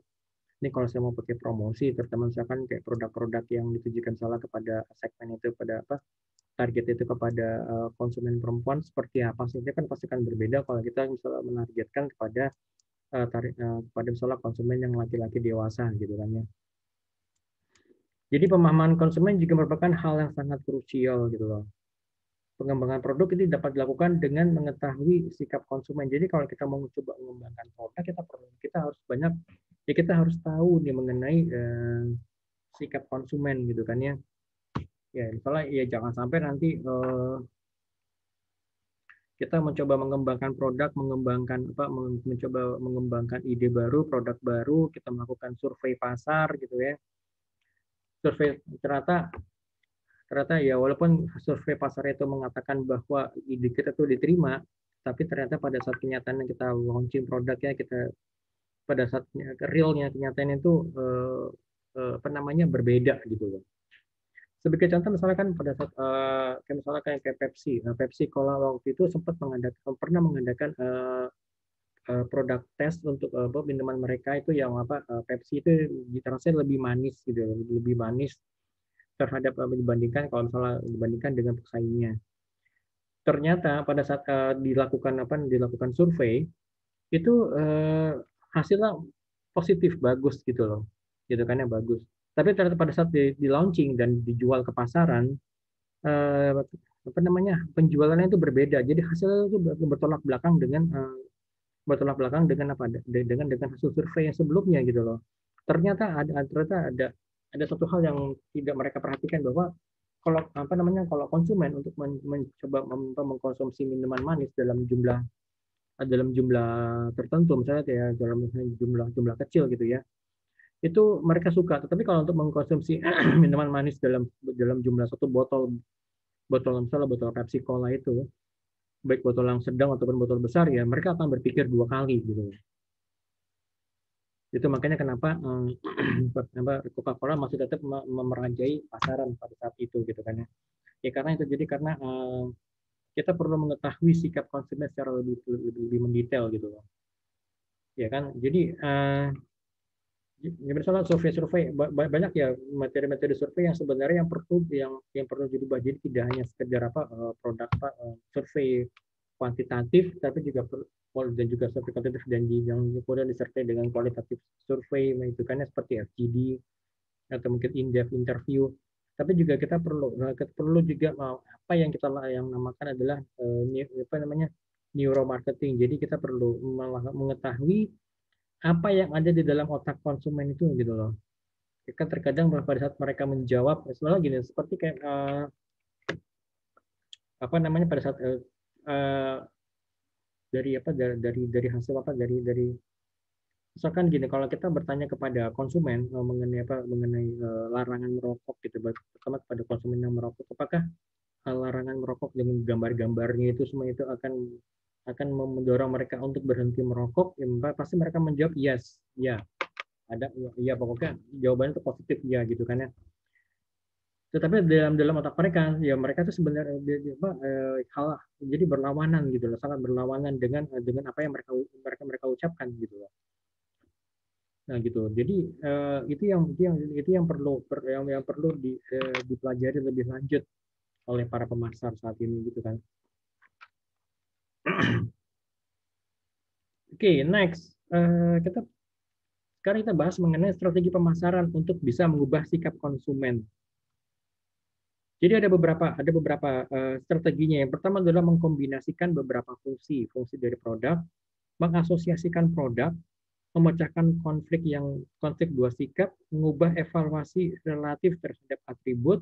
Ini kalau saya mau pakai promosi, terutama misalkan kayak produk-produk yang ditujukan salah kepada segmen itu, pada target itu kepada konsumen perempuan seperti apa sih? Itu kan pasti akan berbeda kalau kita misalnya menargetkan kepada kepada misalnya konsumen yang laki-laki dewasa gitu kan ya. Jadi pemahaman konsumen juga merupakan hal yang sangat krusial gitu loh. Pengembangan produk ini dapat dilakukan dengan mengetahui sikap konsumen. Jadi kalau kita mau coba mengembangkan produk, kita harus tahu nih mengenai sikap konsumen gitu kan ya. Ya, misalnya ya jangan sampai nanti kita mencoba mengembangkan produk, mencoba mengembangkan ide baru, produk baru, kita melakukan survei pasar gitu ya. Survei ternyata ya walaupun survei pasar itu mengatakan bahwa ide kita tuh diterima, tapi ternyata pada saat kenyataannya kita launching produknya, kita pada saat realnya kenyataan itu apa namanya berbeda gitu loh. Sebagai contoh misalkan pada saat kayak misalnya kayak Pepsi, Pepsi Cola waktu itu sempat pernah mengadakan produk tes untuk minuman mereka itu yang apa Pepsi itu rasanya lebih manis gitu, lebih manis terhadap dibandingkan kalau misalnya dibandingkan dengan pesaingnya. Ternyata pada saat dilakukan survei itu hasilnya positif bagus gitu loh, gitu kan ya bagus. Tapi ternyata pada saat di launching dan dijual ke pasaran eh, apa namanya penjualannya itu berbeda. Jadi hasilnya itu bertolak belakang dengan apa dengan hasil survei yang sebelumnya gitu loh. Ternyata ada satu hal yang tidak mereka perhatikan bahwa kalau konsumen untuk mencoba mengkonsumsi minuman manis dalam jumlah tertentu misalnya ya dalam jumlah jumlah kecil gitu ya itu mereka suka, tetapi kalau untuk mengkonsumsi minuman manis dalam dalam jumlah satu botol botol misalnya botol Pepsi Cola itu baik botol yang sedang ataupun botol besar ya mereka akan berpikir dua kali gitu. Itu makanya kenapa Coca-Cola masih tetap memerajai pasaran pada saat itu gitu kan ya. Ya karena itu jadi karena kita perlu mengetahui sikap konsumen secara lebih mendetail gitu loh. Ya kan? Jadi misalnya survei-survei banyak ya materi-materi survei yang sebenarnya yang perlu dirubah. Jadi tidak hanya sekedar produk survei kuantitatif tapi juga dan juga survei kuantitatif dan yang kemudian disertai dengan kualitatif survei itu kan seperti FGD atau mungkin in-depth interview. Tapi juga kita perlu juga apa yang kita yang namakan adalah apa namanya neuromarketing. Jadi kita perlu mengetahui apa yang ada di dalam otak konsumen itu gitu loh. Kan terkadang pada saat mereka menjawab sebenarnya gini seperti kayak apa namanya pada saat dari hasil misalkan gini kalau kita bertanya kepada konsumen mengenai larangan merokok gitu pertama kepada konsumen yang merokok apakah larangan merokok dengan gambar-gambarnya itu semua itu akan mendorong mereka untuk berhenti merokok ya pasti mereka menjawab yes ya ada ya pokoknya jawabannya itu positif ya gitu kan ya. Tetapi dalam dalam otak mereka ya mereka tuh sebenarnya kalah jadi berlawanan gitu loh sangat berlawanan dengan apa yang mereka ucapkan gitu loh. Nah gitu jadi itu yang perlu dipelajari lebih lanjut oleh para pemasar saat ini gitu kan. Oke, next kita sekarang kita bahas mengenai strategi pemasaran untuk bisa mengubah sikap konsumen. Jadi ada beberapa strateginya. Yang pertama adalah mengkombinasikan beberapa fungsi dari produk, mengasosiasikan produk, memecahkan konflik dua sikap, mengubah evaluasi relatif terhadap atribut,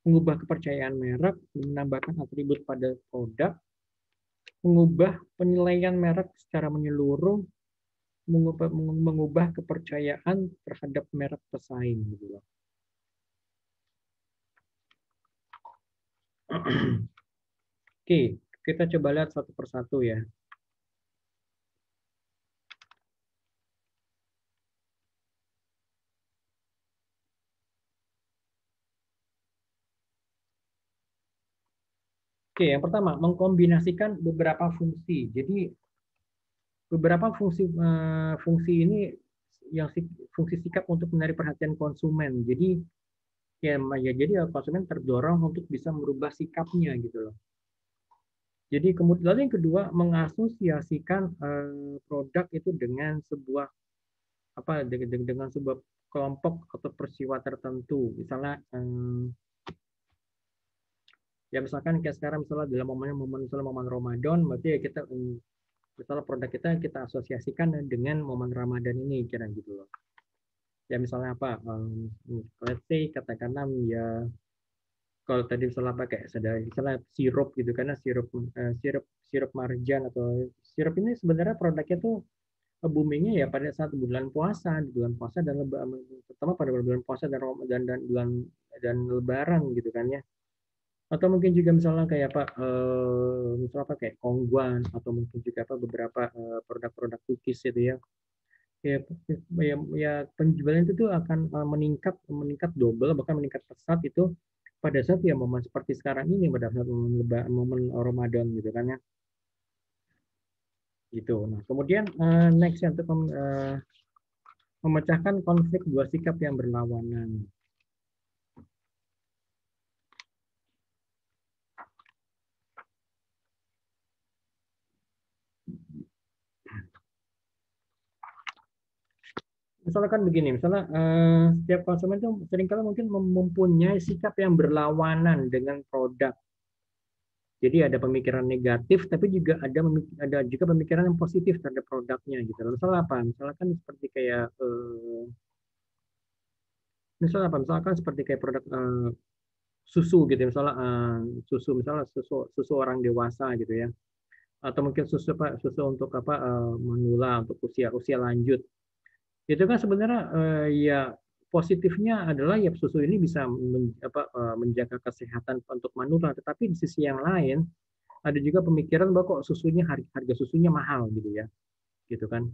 mengubah kepercayaan merek, menambahkan atribut pada produk, mengubah penilaian merek secara menyeluruh, mengubah kepercayaan terhadap merek pesaing gitu loh. Oke, kita coba lihat satu persatu ya. Oke, yang pertama mengkombinasikan beberapa fungsi. Jadi beberapa fungsi ini yang fungsi sikap untuk menarik perhatian konsumen. Jadi jadi konsumen terdorong untuk bisa merubah sikapnya gitu loh. Jadi kemudian lalu yang kedua mengasosiasikan produk itu dengan dengan sebuah kelompok atau peristiwa tertentu. Misalkan kayak sekarang misalnya dalam momen Ramadan, berarti ya kita misalnya produk kita asosiasikan dengan momen Ramadan ini kira gitu loh. Ya misalnya apa? Let's say katakanlah ya kalau tadi misalnya pakai misalnya sirup gitu karena sirup marjan atau sirup ini sebenarnya produknya tuh boomingnya ya pada saat bulan puasa dan terutama pada bulan puasa dan bulan dan lebaran gitu kan ya. Atau mungkin juga misalnya kayak misalnya apa kayak Kongguan atau mungkin juga beberapa produk-produk cookies itu ya ya, ya penjualan itu tuh akan meningkat meningkat double bahkan meningkat pesat itu pada saat ya momen seperti sekarang ini pada saat momen Ramadan gitu kan ya gitu. Nah kemudian next untuk memecahkan konflik dua sikap yang berlawanan. Misalkan begini, misalnya setiap konsumen itu seringkali mungkin mempunyai sikap yang berlawanan dengan produk. Jadi ada pemikiran negatif, tapi juga ada juga pemikiran yang positif terhadap produknya gitu. Misalnya apa? Misalkan seperti kayak misalnya apa? Misalkan seperti kayak produk susu gitu, misalnya susu misalnya susu susu orang dewasa gitu ya, atau mungkin susu apa susu untuk apa manula untuk usia usia lanjut. Itu kan sebenarnya ya positifnya adalah ya susu ini bisa menjaga kesehatan untuk manula, tetapi di sisi yang lain ada juga pemikiran bahwa kok susunya harga susunya mahal gitu ya, gitu kan.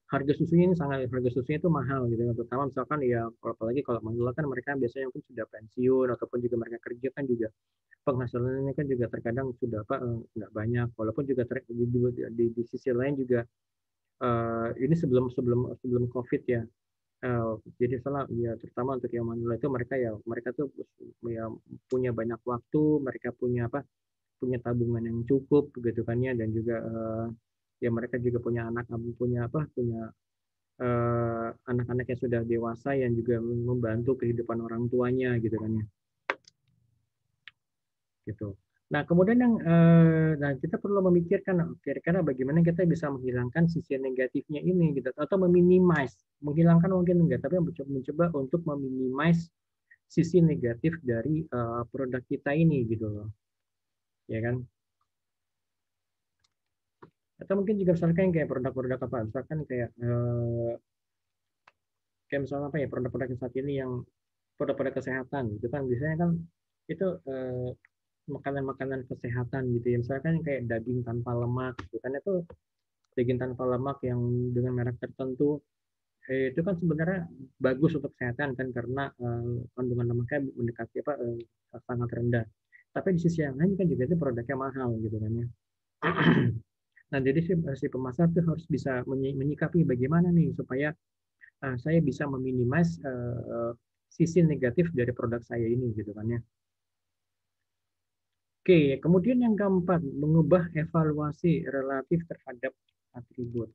Harga susunya itu mahal gitu ya. Terutama misalkan ya apalagi kalau manula kan mereka biasanya mungkin sudah pensiun ataupun juga mereka kerja kan juga penghasilannya kan juga terkadang sudah nggak banyak walaupun juga di sisi lain juga ini sebelum sebelum sebelum COVID ya. Jadi salah ya terutama untuk yang manula itu mereka tuh ya punya banyak waktu, mereka punya apa? Punya tabungan yang cukup gitu kan ya dan juga ya mereka juga punya anak punya apa? Punya anak-anak yang sudah dewasa yang juga membantu kehidupan orang tuanya gitu kan ya. Gitu. Nah, kemudian nah kita perlu memikirkan kira-kira bagaimana kita bisa menghilangkan sisi negatifnya ini gitu atau menghilangkan mungkin enggak tapi mencoba untuk meminimais sisi negatif dari produk kita ini gitu loh. Ya kan? Atau mungkin juga misalkan kayak produk-produk apa? Misalkan kayak misalnya apa ya produk-produk saat ini yang produk-produk kesehatan gitu kan biasanya kan itu makanan-makanan kesehatan gitu ya misalkan kayak daging tanpa lemak gitu kan itu daging tanpa lemak yang dengan merek tertentu itu kan sebenarnya bagus untuk kesehatan kan karena kandungan lemaknya mendekati sangat rendah tapi di sisi yang lain kan juga itu produknya mahal gitu kan ya. Nah jadi si pemasar tuh harus bisa menyikapi bagaimana nih supaya saya bisa meminimais sisi negatif dari produk saya ini gitu kan ya. Oke, kemudian yang keempat, mengubah evaluasi relatif terhadap atribut.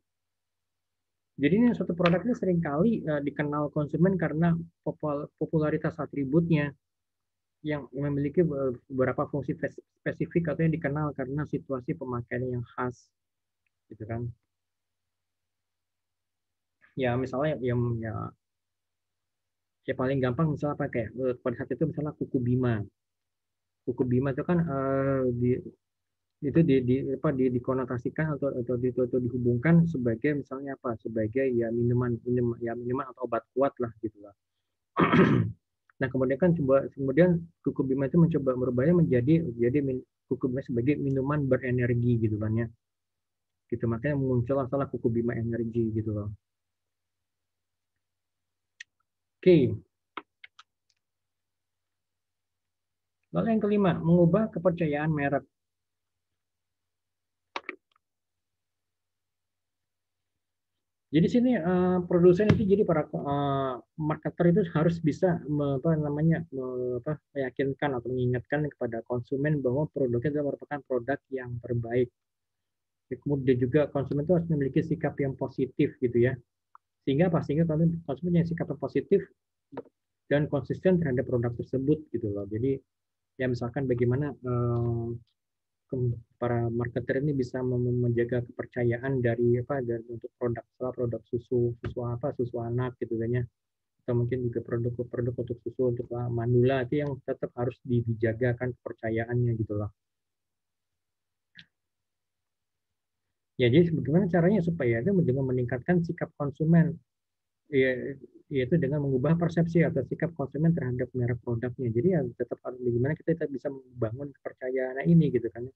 Jadi ini suatu produk ini seringkali dikenal konsumen karena popularitas atributnya yang memiliki beberapa fungsi spesifik atau yang dikenal karena situasi pemakaian yang khas, gitu kan? Ya misalnya ya paling gampang misalnya apa kayak pada saat itu misalnya kuku Bima. Kuku Bima itu kan itu dikonotasikan atau dihubungkan sebagai misalnya apa sebagai ya minuman atau obat kuat lah gitu lah. Nah kemudian kuku Bima itu mencoba merubahnya menjadi kuku Bima sebagai minuman berenergi gitu kan ya gitu makanya muncul masalah kuku Bima energi gitu loh. Oke, lalu yang kelima mengubah kepercayaan merek. Jadi sini produsen itu jadi para marketer itu harus bisa meyakinkan atau mengingatkan kepada konsumen bahwa produknya adalah merupakan produk yang terbaik. Kemudian juga konsumen itu harus memiliki sikap yang positif gitu ya. Sehingga pastinya konsumen yang sikap yang positif dan konsisten terhadap produk tersebut gitu loh. Jadi ya misalkan bagaimana para marketer ini bisa menjaga kepercayaan dari untuk produk susu anak gitu kan ya atau mungkin juga produk-produk untuk susu untuk manula itu yang tetap harus dijagakan kepercayaannya gitu loh. Ya jadi bagaimana caranya supaya itu dengan meningkatkan sikap konsumen ya, yaitu dengan mengubah persepsi atau sikap konsumen terhadap merek produknya. Jadi ya tetap harus bagaimana kita bisa membangun kepercayaan ini gitu kan.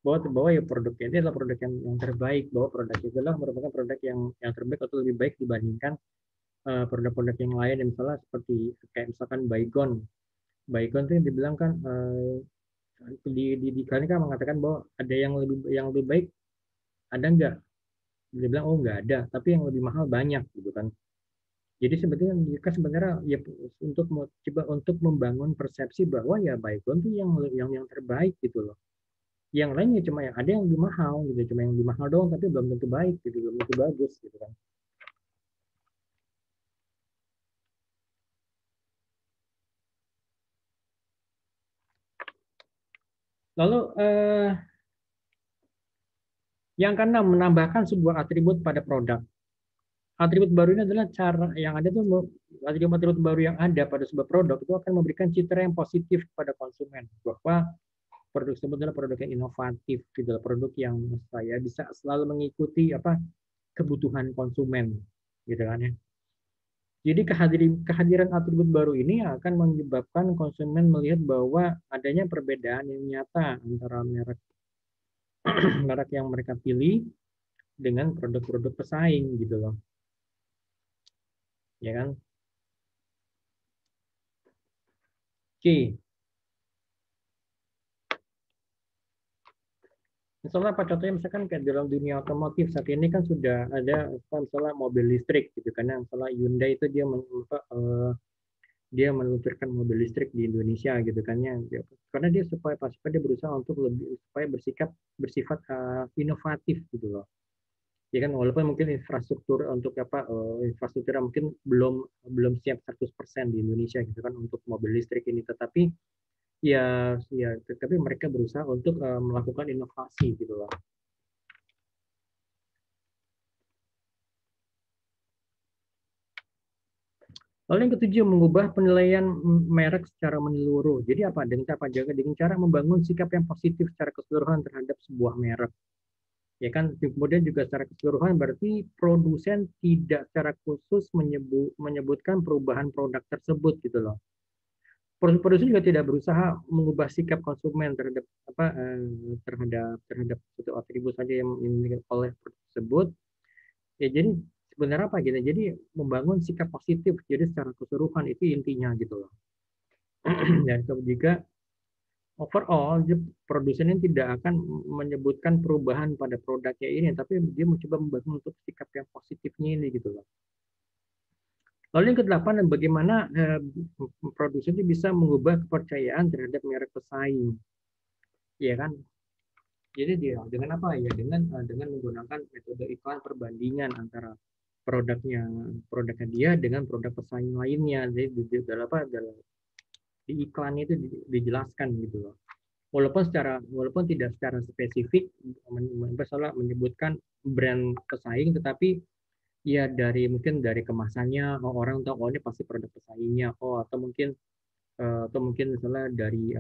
bahwa ya produknya ini adalah produk yang terbaik, bahwa produk itu adalah merupakan produk yang terbaik atau lebih baik dibandingkan produk-produk yang lain, misalnya seperti kayak misalkan Baygon. Baygon itu yang dibilang kan di kalian kan mengatakan bahwa ada yang lebih baik, ada nggak? Dia bilang oh nggak ada, tapi yang lebih mahal banyak gitu kan. Jadi sebetulnya mereka sebenarnya ya coba untuk membangun persepsi bahwa ya Baygon tuh yang terbaik gitu loh. Yang lainnya cuma yang ada yang lebih mahal gitu, cuma yang lebih mahal doang tapi belum tentu baik gitu, belum tentu bagus gitu kan. Lalu yang keenam, menambahkan sebuah atribut pada produk. Atribut baru ini adalah cara yang ada tuh, atribut baru yang ada pada sebuah produk itu akan memberikan citra yang positif kepada konsumen bahwa produk tersebut adalah produk yang inovatif gitu, produk yang saya bisa selalu mengikuti apa kebutuhan konsumen gitu kan ya. Jadi kehadiran atribut baru ini akan menyebabkan konsumen melihat bahwa adanya perbedaan yang nyata antara merek merek yang mereka pilih dengan produk-produk pesaing gitu loh, ya kan? Oke, misalnya apa contohnya, misalkan kayak dalam dunia otomotif saat ini kan sudah ada misalnya mobil listrik gitu kan, misalnya Hyundai itu dia meluncurkan mobil listrik di Indonesia gitu kan ya. Karena dia supaya dia berusaha untuk lebih supaya bersifat inovatif gitu loh. Ya kan walaupun mungkin infrastruktur untuk infrastruktur mungkin belum belum siap 100% di Indonesia gitu kan untuk mobil listrik ini, tetapi tetapi mereka berusaha untuk melakukan inovasi gitu loh. Lalu yang ketujuh, mengubah penilaian merek secara menyeluruh. Jadi apa? Dengan cara membangun sikap yang positif secara keseluruhan terhadap sebuah merek. Ya kan, kemudian juga secara keseluruhan berarti produsen tidak secara khusus menyebutkan perubahan produk tersebut gitu loh. Produsen juga tidak berusaha mengubah sikap konsumen terhadap terhadap suatu atribut saja yang dimiliki oleh produk tersebut. Ya jadi sebenarnya apa gitu? Jadi membangun sikap positif. Jadi secara keseluruhan itu intinya gitu loh. Dan juga overall produsen ini tidak akan menyebutkan perubahan pada produknya ini, tapi dia mencoba membangun untuk sikap yang positifnya ini gitu loh. Lalu yang kedelapan, bagaimana produsen itu bisa mengubah kepercayaan terhadap merek pesaing, ya kan? Jadi dia dengan apa ya? Dengan menggunakan metode iklan perbandingan antara produknya dia dengan produk pesaing lainnya. Jadi di iklan itu dijelaskan gitu loh. Walaupun tidak secara spesifik menyebutkan brand pesaing, tetapi ya mungkin dari kemasannya, orang tahu oh ini pasti produk pesaingnya, atau mungkin misalnya dari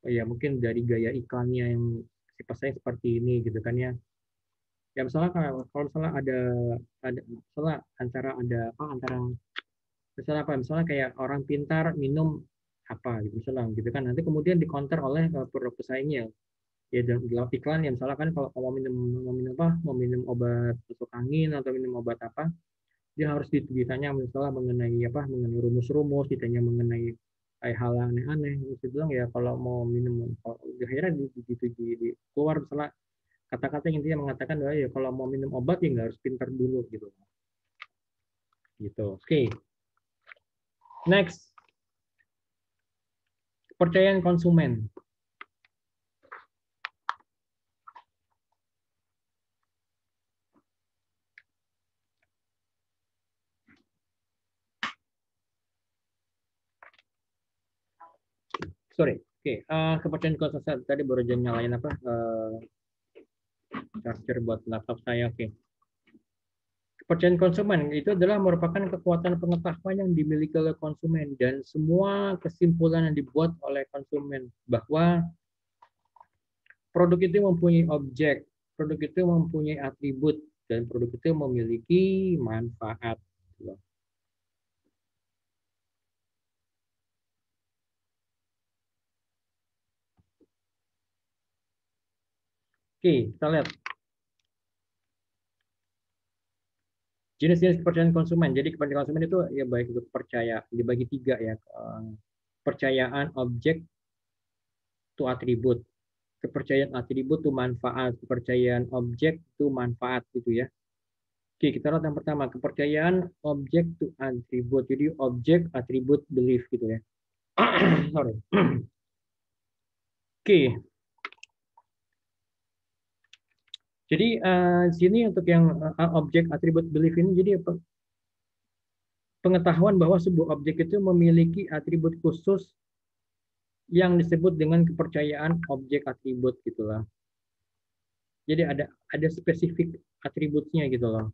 ya mungkin dari gaya iklannya yang si pesaing seperti ini gitu kan ya. Ya misalnya kalau misalnya ada misalnya misalnya kayak orang pintar minum apa gitu misalnya gitu kan, nanti kemudian di counter oleh produk pesaingnya. Ya dalam iklan ya misalnya kan kalau mau minum obat masuk angin atau minum obat apa, dia harus ditanya misalnya mengenai rumus-rumus, ditanya mengenai kayak hal aneh-aneh. Terus dia bilang ya kalau mau minum, akhirnya keluar misalnya kata-kata yang intinya mengatakan bahwa ya kalau mau minum obat ya nggak harus pintar dulu gitu. Gitu. Oke. Next, kepercayaan konsumen. Sorry. Oke, kepercayaan konsumen tadi baru aja nyalain charger buat laptop saya. Oke. Kepercayaan konsumen itu adalah merupakan kekuatan pengetahuan yang dimiliki oleh konsumen dan semua kesimpulan yang dibuat oleh konsumen bahwa produk itu mempunyai objek, produk itu mempunyai atribut, dan produk itu memiliki manfaat. Oke, kita lihat jenis-jenis kepercayaan konsumen. Jadi kepercayaan konsumen itu ya baik itu percaya dibagi tiga ya. Kepercayaan objek itu atribut, kepercayaan atribut itu manfaat, kepercayaan objek itu manfaat gitu ya. Oke, kita lihat yang pertama, kepercayaan objek to atribut. Jadi objek, atribut, belief gitu ya. Sorry. Oke. Jadi sini untuk yang objek, atribut, belief ini jadi pengetahuan bahwa sebuah objek itu memiliki atribut khusus yang disebut dengan kepercayaan objek atribut gitulah. Jadi ada spesifik atributnya gitu loh.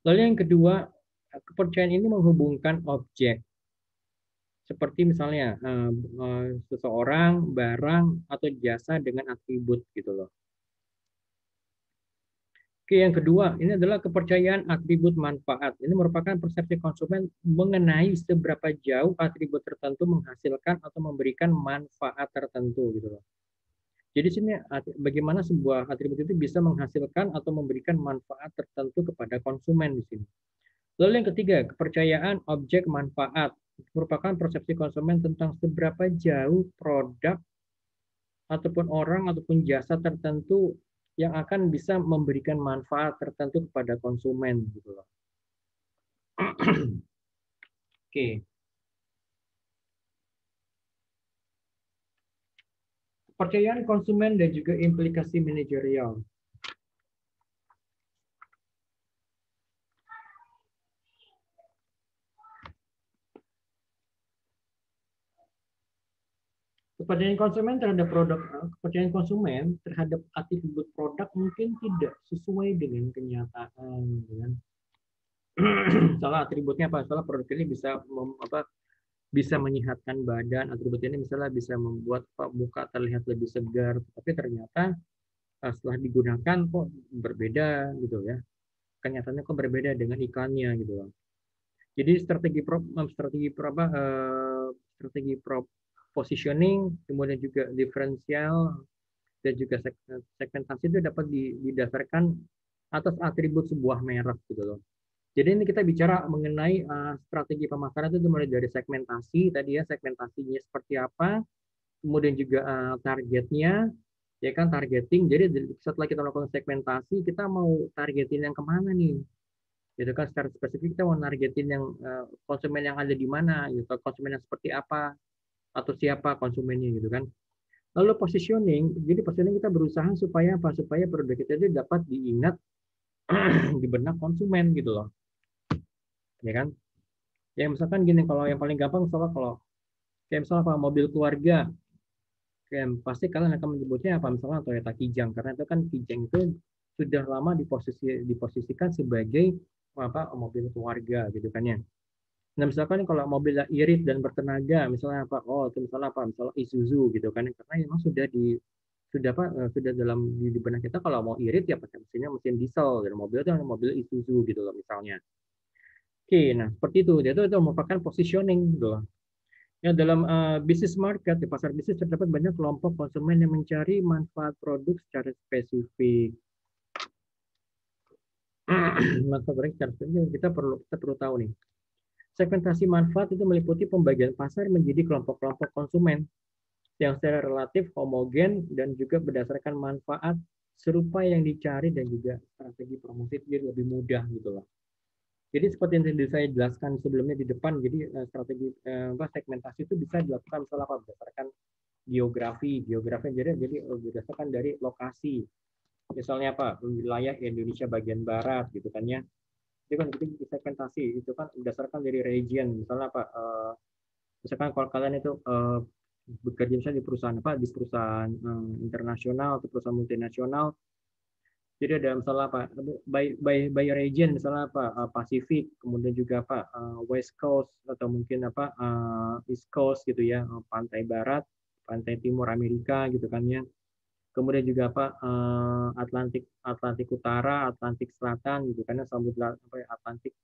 Lalu yang kedua, kepercayaan ini menghubungkan objek. Seperti misalnya seseorang, barang, atau jasa dengan atribut gitu loh. Oke, yang kedua, ini adalah kepercayaan atribut manfaat. Ini merupakan persepsi konsumen mengenai seberapa jauh atribut tertentu menghasilkan atau memberikan manfaat tertentu gitu loh. Jadi sini bagaimana sebuah atribut itu bisa menghasilkan atau memberikan manfaat tertentu kepada konsumen di sini. Lalu yang ketiga, kepercayaan objek manfaat merupakan persepsi konsumen tentang seberapa jauh produk ataupun orang ataupun jasa tertentu yang akan bisa memberikan manfaat tertentu kepada konsumen gitu loh. Oke. Kepercayaan konsumen dan juga implikasi manajerial. Kepercayaan konsumen terhadap produk, kepercayaan konsumen terhadap atribut produk mungkin tidak sesuai dengan kenyataan, kan? Salah atributnya apa? Salah produk ini bisa bisa menyehatkan badan, atribut ini misalnya bisa membuat muka terlihat lebih segar, tapi ternyata setelah digunakan kok berbeda gitu ya. Kenyataannya kok berbeda dengan iklannya gitu loh. Jadi strategi positioning, kemudian juga diferensial dan juga segmentasi itu dapat didasarkan atas atribut sebuah merek gitu loh. Jadi ini kita bicara mengenai strategi pemasaran itu mulai dari segmentasi tadi ya, segmentasinya seperti apa, kemudian juga targetnya, ya kan targeting. Jadi setelah kita melakukan segmentasi, kita mau targetin yang kemana nih? Gitu kan secara spesifik kita mau targetin yang konsumen yang ada di mana, gitu, konsumen yang seperti apa atau siapa konsumennya gitu kan. Lalu positioning, jadi positioning kita berusaha supaya apa? Supaya produk kita itu dapat diingat di benak konsumen gitu loh, ya kan? Ya misalkan gini, kalau yang paling gampang misalnya kalau kayak misalnya apa mobil keluarga, kayak pasti kalian akan menyebutnya apa misalnya Toyota Kijang karena itu kan Kijang itu sudah lama diposisikan sebagai apa mobil keluarga gitu kan ya. Nah misalkan kalau mobil irit dan bertenaga misalnya apa oh itu misalnya apa misalnya Isuzu gitu kan karena memang sudah apa sudah dalam di benak kita kalau mau irit ya pakai mesin diesel dan mobil itu mobil Isuzu gitu loh misalnya. Oke, nah seperti itu merupakan positioning gitu loh. Ya, dalam bisnis market, di pasar bisnis terdapat banyak kelompok konsumen yang mencari manfaat produk secara spesifik. Manfaat produk secara spesifik kita perlu tahu nih. Segmentasi manfaat itu meliputi pembagian pasar menjadi kelompok-kelompok konsumen yang secara relatif homogen dan juga berdasarkan manfaat serupa yang dicari dan juga strategi promosi jadi lebih mudah gitu loh. Jadi seperti yang tadi saya jelaskan sebelumnya di depan, jadi strategi segmentasi itu bisa dilakukan misalnya apa berdasarkan geografi jadi berdasarkan dari lokasi. Misalnya apa wilayah Indonesia bagian barat gitu kan ya. Itu kan itu segmentasi itu kan berdasarkan dari region. Misalnya apa misalkan kalau kalian itu bekerja misalnya di perusahaan internasional atau perusahaan multinasional. Jadi ada misalnya apa by region misalnya apa Pasifik, kemudian juga apa West Coast atau mungkin apa East Coast gitu ya, pantai barat, pantai timur Amerika gitu kan ya. Kemudian juga apa Atlantik Utara, Atlantik Selatan gitu kan ya, samudra apa Atlantik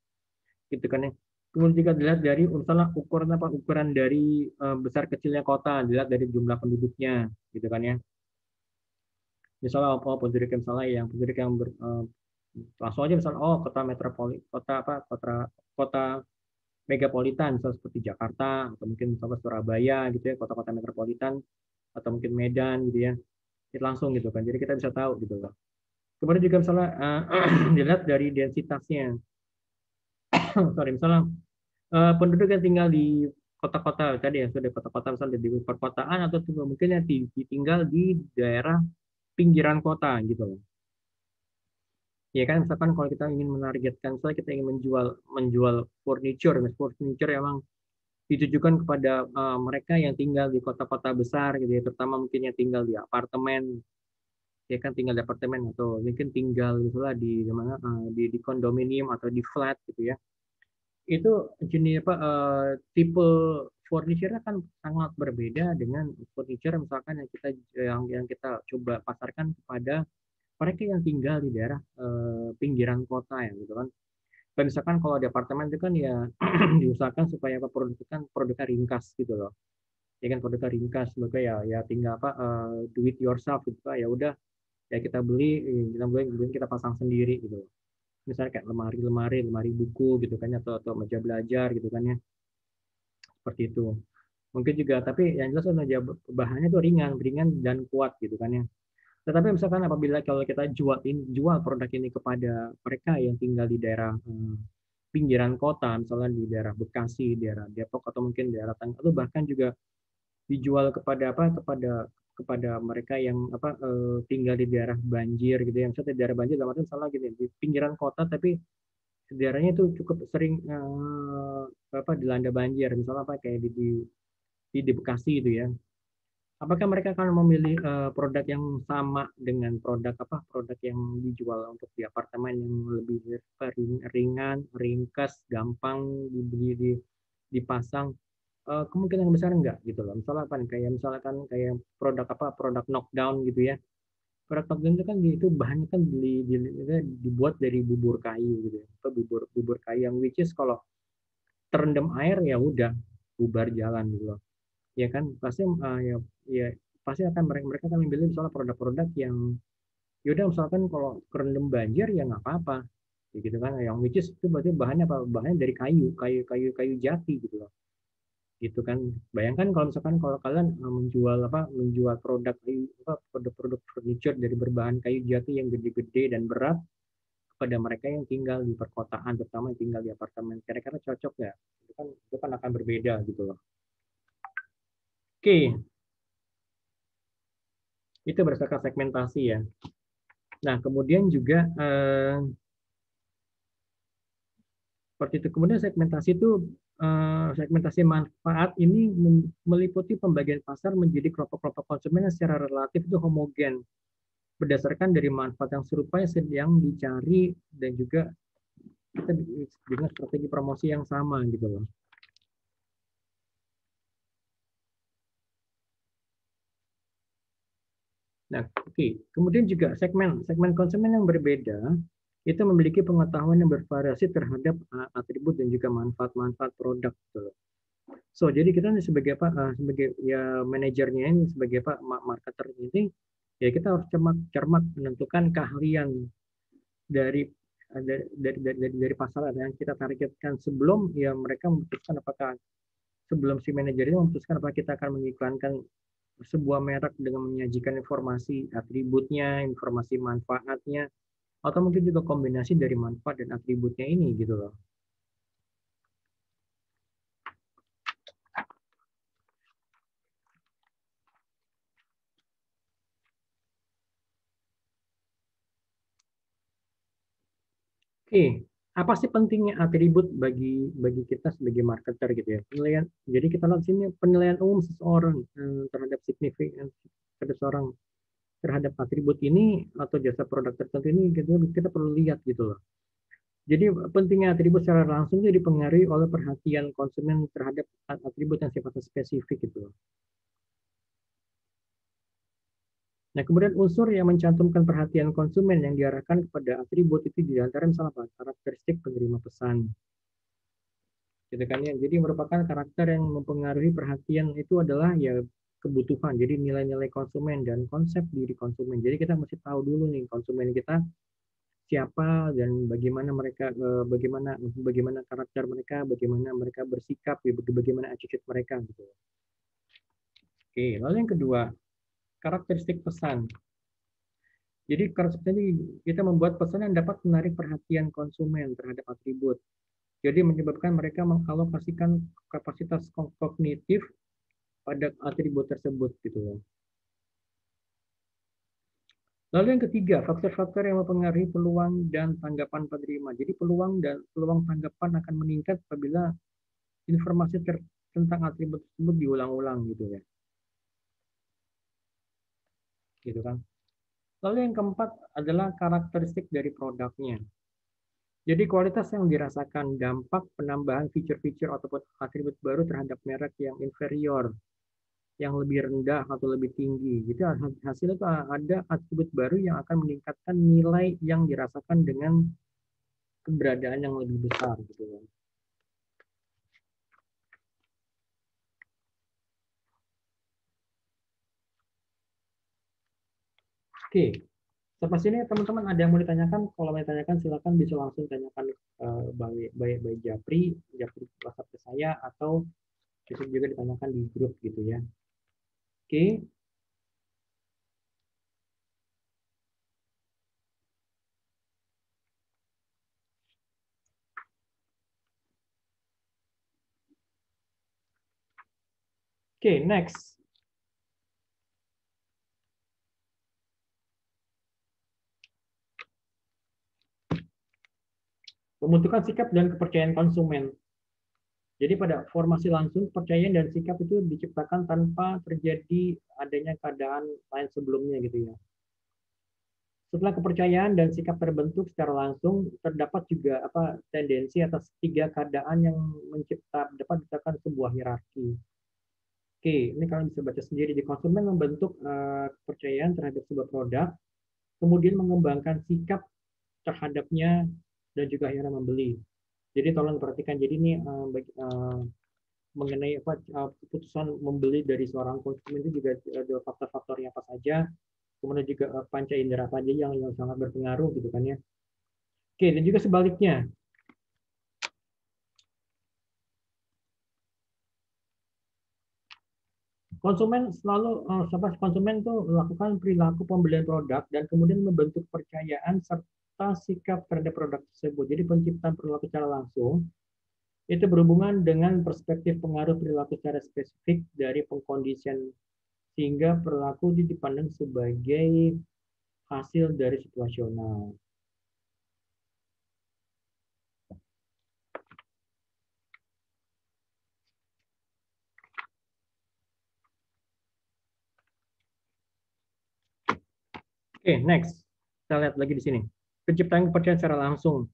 gitu kan ya. Kemudian juga dilihat dari misalnya ukuran dari besar kecilnya kota, dilihat dari jumlah penduduknya gitu kan ya. Misalnya apa penduduk yang langsung aja misalnya kota metropolitan, kota megapolitan misalnya seperti Jakarta atau mungkin misalnya Surabaya gitu ya, kota-kota metropolitan atau mungkin Medan gitu ya. Itu langsung gitu kan. Jadi kita bisa tahu gitu loh. Kemudian juga misalnya dilihat dari densitasnya. Sorry, misalnya penduduk yang tinggal di kota-kota tadi ya, sudah kota-kota misalnya di perkotaan atau mungkin yang tinggal di daerah pinggiran kota gitu loh. Ya kan, misalkan kalau kita ingin menargetkan, misalnya kita ingin menjual furniture emang ditujukan kepada mereka yang tinggal di kota-kota besar gitu ya, terutama mungkin yang tinggal di apartemen, ya kan tinggal di apartemen atau mungkin tinggal misalnya di mana di kondominium atau di flat gitu ya. Itu jenis apa tipe furniture kan sangat berbeda dengan furniture misalkan yang kita coba pasarkan kepada mereka yang tinggal di daerah pinggiran kota ya gitu kan. Dan misalkan kalau di apartemen itu kan ya diusahakan supaya apa produknya ringkas gitu loh. Ya kan produknya ringkas sebagai ya tinggal apa do it yourself gitu kan. Ya udah ya kita beli kita pasang sendiri gitu loh. Misalnya kayak lemari buku gitu kan atau meja belajar gitu kan ya. Seperti itu. Mungkin juga tapi yang jelas meja bahannya tuh ringan dan kuat gitu kan ya. Tetapi misalkan apabila kalau kita jual produk ini kepada mereka yang tinggal di daerah pinggiran kota, misalnya di daerah Bekasi, daerah Depok atau mungkin daerah Tangerang, atau bahkan juga dijual kepada kepada mereka yang tinggal di daerah banjir gitu ya. Misalnya di daerah banjir dalam artian salah gitu ya, di pinggiran kota tapi daerahnya itu cukup sering dilanda banjir, misalnya apa kayak di Bekasi itu ya. Apakah mereka akan memilih produk yang sama dengan produk yang dijual untuk di apartemen yang lebih ringan, ringkas, gampang dipasang? Kemungkinan besar enggak gitu loh. Misalnya apa nih, kayak misalkan kayak produk knockdown gitu ya. Produk knockdown itu kan itu bahannya kan dibuat dari bubur kayu gitu ya. Atau bubur bubur kayu yang which is kalau terendam air ya udah bubar jalan gitu loh. Ya kan pasti ya pasti akan mereka akan memilih misalnya produk-produk yang yaudah misalkan kalau kerendam banjir ya nggak apa-apa ya gitu kan, yang which is itu berarti bahannya apa, bahannya dari kayu jati gitu loh, gitu kan. Bayangkan kalau misalkan kalau kalian menjual produk-produk furniture dari berbahan kayu jati yang gede-gede dan berat kepada mereka yang tinggal di perkotaan, terutama yang tinggal di apartemen, kira-kira cocok nggak? Itu kan akan berbeda gitu loh. Oke, itu berdasarkan segmentasi ya. Nah, kemudian juga seperti itu. Kemudian segmentasi manfaat ini meliputi pembagian pasar menjadi kelompok-kelompok konsumen yang secara relatif itu homogen berdasarkan dari manfaat yang serupa yang sedang dicari dan juga kita dengan strategi promosi yang sama gitu loh. Nah, oke. Kemudian juga segmen konsumen yang berbeda itu memiliki pengetahuan yang bervariasi terhadap atribut dan juga manfaat-manfaat produk gitu loh. So, jadi kita sebagai sebagai ya manajernya ini, sebagai marketer ini, ya kita harus cermat menentukan keahlian dari dari pasar yang kita targetkan sebelum ya mereka memutuskan apakah sebelum si manajer ini memutuskan apakah kita akan mengiklankan sebuah merek dengan menyajikan informasi atributnya, informasi manfaatnya, atau mungkin juga kombinasi dari manfaat dan atributnya ini gitu loh. Oke, apa sih pentingnya atribut bagi kita sebagai marketer gitu ya? Penilaian. Jadi kita lihat sini penilaian umum seseorang terhadap signifikan terhadap seorang terhadap atribut ini atau jasa produk tertentu ini gitu, kita perlu lihat gitu loh. Jadi pentingnya atribut secara langsung itu dipengaruhi oleh perhatian konsumen terhadap atribut yang sifatnya spesifik gitu loh. Nah, kemudian unsur yang mencantumkan perhatian konsumen yang diarahkan kepada atribut itu diantara misalnya apa? Karakteristik penerima pesan. Gitu kan ya. Jadi merupakan karakter yang mempengaruhi perhatian itu adalah ya kebutuhan. Jadi nilai-nilai konsumen dan konsep diri konsumen. Jadi kita mesti tahu dulu nih konsumen kita siapa dan bagaimana mereka bagaimana karakter mereka, bagaimana mereka bersikap, bagaimana attitude mereka gitu. Oke, lalu yang kedua, karakteristik pesan. Jadi kita membuat pesan yang dapat menarik perhatian konsumen terhadap atribut. Jadi menyebabkan mereka mengalokasikan kapasitas kognitif pada atribut tersebut gitu loh. Lalu yang ketiga, faktor-faktor yang mempengaruhi peluang dan tanggapan penerima. Jadi peluang tanggapan akan meningkat apabila informasi tentang atribut tersebut diulang-ulang gitu ya. Gitu kan. Lalu yang keempat adalah karakteristik dari produknya. Jadi kualitas yang dirasakan, dampak penambahan fitur-fitur ataupun atribut baru terhadap merek yang inferior, yang lebih rendah atau lebih tinggi. Jadi hasilnya itu ada atribut baru yang akan meningkatkan nilai yang dirasakan dengan keberadaan yang lebih besar gitu kan. Oke, sampai sini teman-teman ada yang mau ditanyakan? Kalau mau ditanyakan silakan bisa langsung tanyakan by Japri WhatsApp ke saya atau bisa juga ditanyakan di grup gitu ya. Oke. Oke, next. Pembentukan sikap dan kepercayaan konsumen. Jadi pada formasi langsung, kepercayaan dan sikap itu diciptakan tanpa terjadi adanya keadaan lain sebelumnya gitu ya. Setelah kepercayaan dan sikap terbentuk secara langsung, terdapat juga tendensi atas tiga keadaan yang dapat menciptakan sebuah hierarki. Oke, ini kalian bisa baca sendiri. Di konsumen membentuk kepercayaan terhadap sebuah produk, kemudian mengembangkan sikap terhadapnya dan juga akhirnya membeli. Jadi tolong perhatikan. Jadi ini mengenai keputusan membeli dari seorang konsumen itu juga ada faktor-faktornya apa saja, kemudian juga panca indera apa aja yang sangat berpengaruh gitu kan ya. Oke, dan juga sebaliknya. Konsumen itu melakukan perilaku pembelian produk dan kemudian membentuk kepercayaan serta sikap terhadap produk tersebut. Jadi penciptaan perilaku secara langsung itu berhubungan dengan perspektif pengaruh perilaku secara spesifik dari pengkondisian sehingga perilaku dipandang sebagai hasil dari situasional. Oke, next. Kita lihat lagi di sini. Penciptaan kepercayaan secara langsung.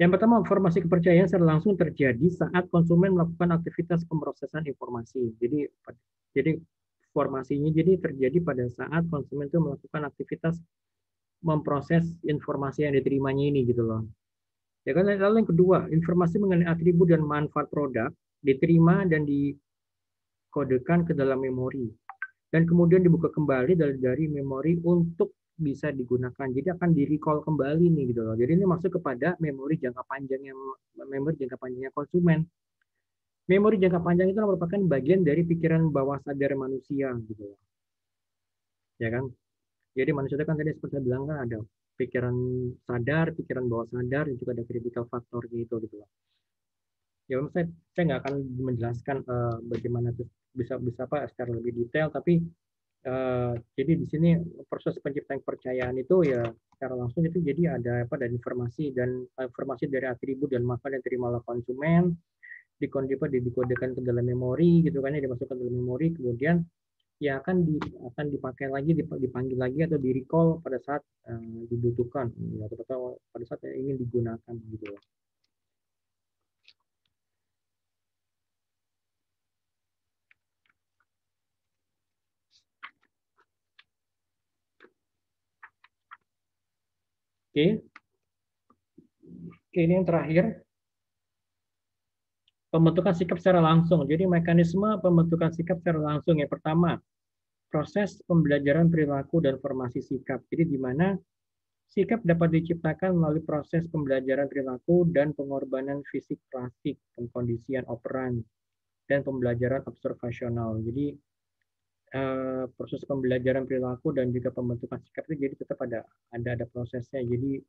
Yang pertama, formasi kepercayaan secara langsung terjadi saat konsumen melakukan aktivitas pemrosesan informasi. Jadi formasinya terjadi pada saat konsumen itu melakukan aktivitas memproses informasi yang diterimanya ini gitu loh. Ya kan, lalu yang kedua, informasi mengenai atribut dan manfaat produk diterima dan dikodekan ke dalam memori dan kemudian dibuka kembali dari memori untuk bisa digunakan. Jadi akan di-recall kembali nih gitu loh. Jadi ini masuk kepada memori jangka panjangnya konsumen. Memori jangka panjang itu merupakan bagian dari pikiran bawah sadar manusia gitu loh. Ya kan? Jadi manusia itu kan tadi seperti saya bilang kan ada pikiran sadar, pikiran bawah sadar, dan juga ada critical factor gitu loh. Ya, saya nggak akan menjelaskan bagaimana itu bisa apa secara lebih detail, tapi jadi di sini proses penciptaan kepercayaan itu ya secara langsung itu jadi ada informasi dari atribut dan manfaat yang diterima oleh konsumen dikodekan ke dalam memori gitu kan ya, dimasukkan ke dalam memori, kemudian ya akan dipakai lagi, dipanggil lagi atau di recall pada saat dibutuhkan ya, atau pada saat ingin digunakan gitu. Oke, ini yang terakhir. Pembentukan sikap secara langsung. Jadi mekanisme pembentukan sikap secara langsung yang pertama, proses pembelajaran perilaku dan formasi sikap. Jadi di mana sikap dapat diciptakan melalui proses pembelajaran perilaku dan pengorbanan fisik klasik, pengkondisian operan, dan pembelajaran observasional. Jadi proses pembelajaran perilaku dan juga pembentukan sikap itu jadi tetap ada prosesnya. Jadi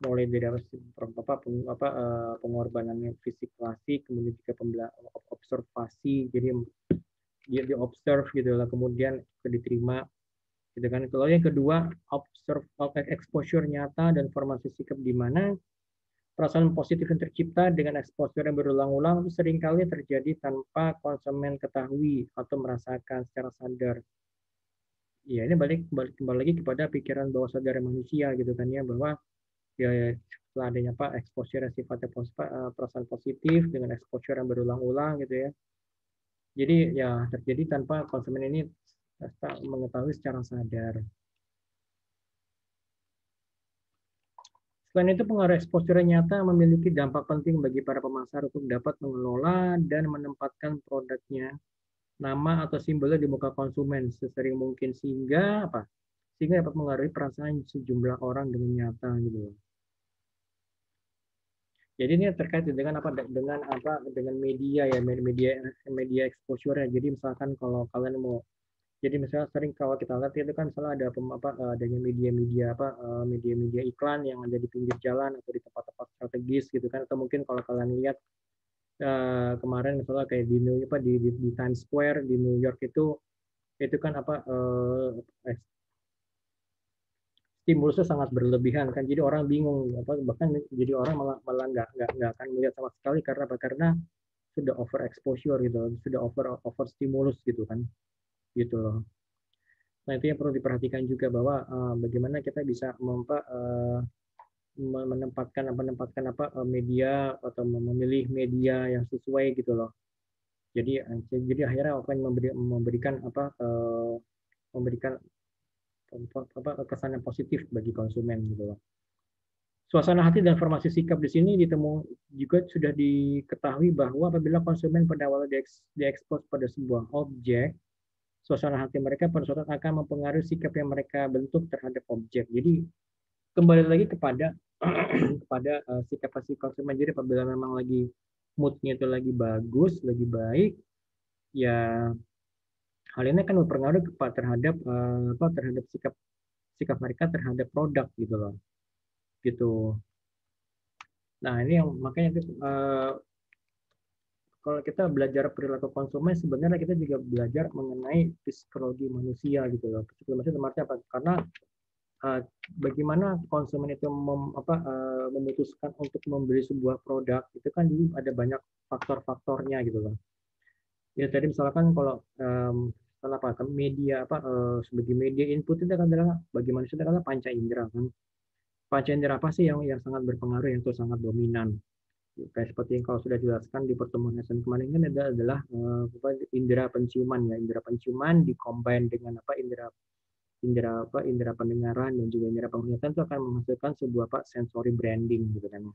mulai dari pengorbanan fisik klasik, kemudian juga observasi, jadi dia di observe gitu lah, kemudian diterima gitu kan. Kalau yang kedua, exposure nyata dan formasi sikap, di mana perasaan positif yang tercipta dengan exposure yang berulang-ulang itu seringkali terjadi tanpa konsumen ketahui atau merasakan secara sadar. Ya, ini kembali lagi kepada pikiran bawah sadar manusia gitu kan ya, bahwa ya setelah adanya exposure sifatnya perasaan positif dengan exposure yang berulang-ulang gitu ya. Jadi ya terjadi tanpa konsumen ini mengetahui secara sadar. Selain itu, pengaruh exposure nyata memiliki dampak penting bagi para pemasar untuk dapat mengelola dan menempatkan produknya, nama atau simbolnya di muka konsumen sesering mungkin sehingga dapat mengaruhi perasaan sejumlah orang dengan nyata gitu. Jadi ini terkait dengan dengan media ya, media exposure ya. Jadi misalkan kalau kalian mau, jadi misalnya sering kalau kita lihat itu kan misalnya ada adanya media-media iklan yang ada di pinggir jalan atau di tempat-tempat strategis gitu kan, atau mungkin kalau kalian lihat kemarin misalnya kayak di Times Square di New York itu kan stimulusnya sangat berlebihan kan, jadi orang bingung bahkan jadi orang malah nggak akan melihat sama sekali karena sudah over exposure gitu, sudah over stimulus gitu kan, gitu loh. Nah, itu yang perlu diperhatikan juga bahwa bagaimana kita bisa menempatkan media atau memilih media yang sesuai gitu loh. Jadi akhirnya akan memberikan kesan yang positif bagi konsumen gitu loh. Suasana hati dan formasi sikap di sini juga sudah diketahui bahwa apabila konsumen pada awalnya diekspos pada sebuah objek, suasana hati mereka pada suatu saat akan mempengaruhi sikap yang mereka bentuk terhadap objek. Jadi kembali lagi kepada sikap si konsumen. Jadi apabila memang lagi moodnya itu lagi bagus, lagi baik, ya hal ini akan berpengaruh terhadap terhadap sikap mereka terhadap produk gitu loh, gitu. Nah, ini yang makanya kalau kita belajar perilaku konsumen, sebenarnya kita juga belajar mengenai psikologi manusia gitu loh. Psikologi manusia apa? Karena bagaimana konsumen itu memutuskan untuk membeli sebuah produk, itu kan dulu ada banyak faktor-faktornya gitu loh. Ya tadi misalkan kalau media sebagai media input itu kan adalah bagi manusia itu adalah panca indera kan. Panca indera apa sih yang sangat berpengaruh, yang itu sangat dominan? Kayak seperti yang kalau sudah dijelaskan di pertemuan SN kemarin kan adalah indera penciuman ya, indera penciuman dikombin dengan indera pendengaran dan juga indera penglihatan, itu akan menghasilkan sebuah sensory branding gitu kan.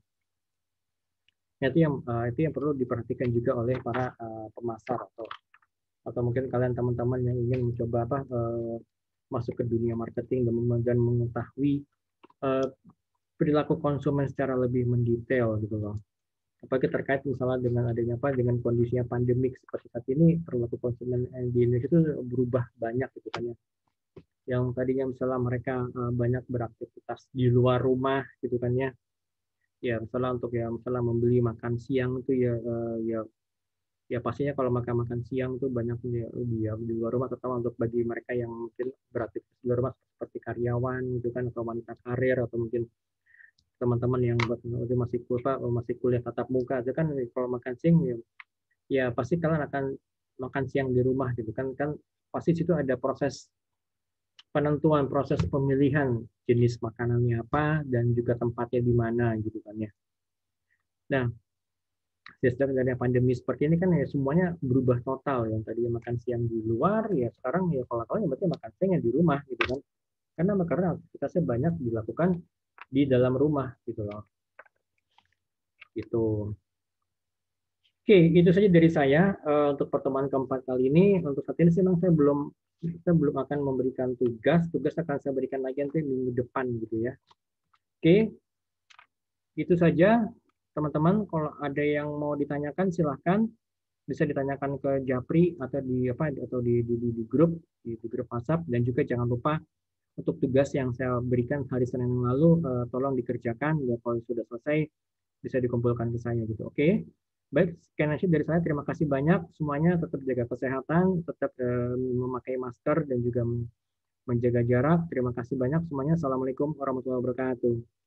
Itu yang perlu diperhatikan juga oleh para pemasar atau mungkin kalian teman-teman yang ingin mencoba masuk ke dunia marketing dan mengetahui perilaku konsumen secara lebih mendetail gitu loh. Apalagi terkait misalnya dengan adanya dengan kondisinya pandemik seperti saat ini, perilaku konsumen di Indonesia itu berubah banyak gitu kan ya. Yang tadinya misalnya mereka banyak beraktivitas di luar rumah gitu kan ya. Ya misalnya misalnya membeli makan siang itu ya pastinya kalau makan siang tuh banyak di luar rumah, terutama untuk bagi mereka yang mungkin beraktivitas di luar rumah seperti karyawan gitu kan, atau wanita karir, atau mungkin teman-teman yang masih kuliah tatap muka itu kan, kalau makan siang ya pasti kalian akan makan siang di rumah gitu kan pasti situ ada proses penentuan, proses pemilihan jenis makanannya apa dan juga tempatnya di mana gitu kan ya. Nah, sejak adanya pandemi seperti ini kan ya semuanya berubah total, yang tadi makan siang di luar ya sekarang ya kalau berarti makan siang di rumah gitu kan, karena aktivitasnya banyak dilakukan di dalam rumah gitu loh, gitu. Oke, itu saja dari saya untuk pertemuan keempat kali ini. Untuk saat ini sih memang saya belum akan memberikan tugas. Tugas akan saya berikan lagi nanti minggu depan gitu ya. Oke, itu saja teman-teman. Kalau ada yang mau ditanyakan silahkan bisa ditanyakan ke Japri atau di apa atau di grup WhatsApp, dan juga jangan lupa untuk tugas yang saya berikan hari Senin yang lalu tolong dikerjakan ya, kalau sudah selesai bisa dikumpulkan ke saya gitu. Oke. Baik, sekian aja dari saya. Terima kasih banyak semuanya. Tetap jaga kesehatan, tetap memakai masker dan juga menjaga jarak. Terima kasih banyak semuanya. Assalamualaikum warahmatullahi wabarakatuh.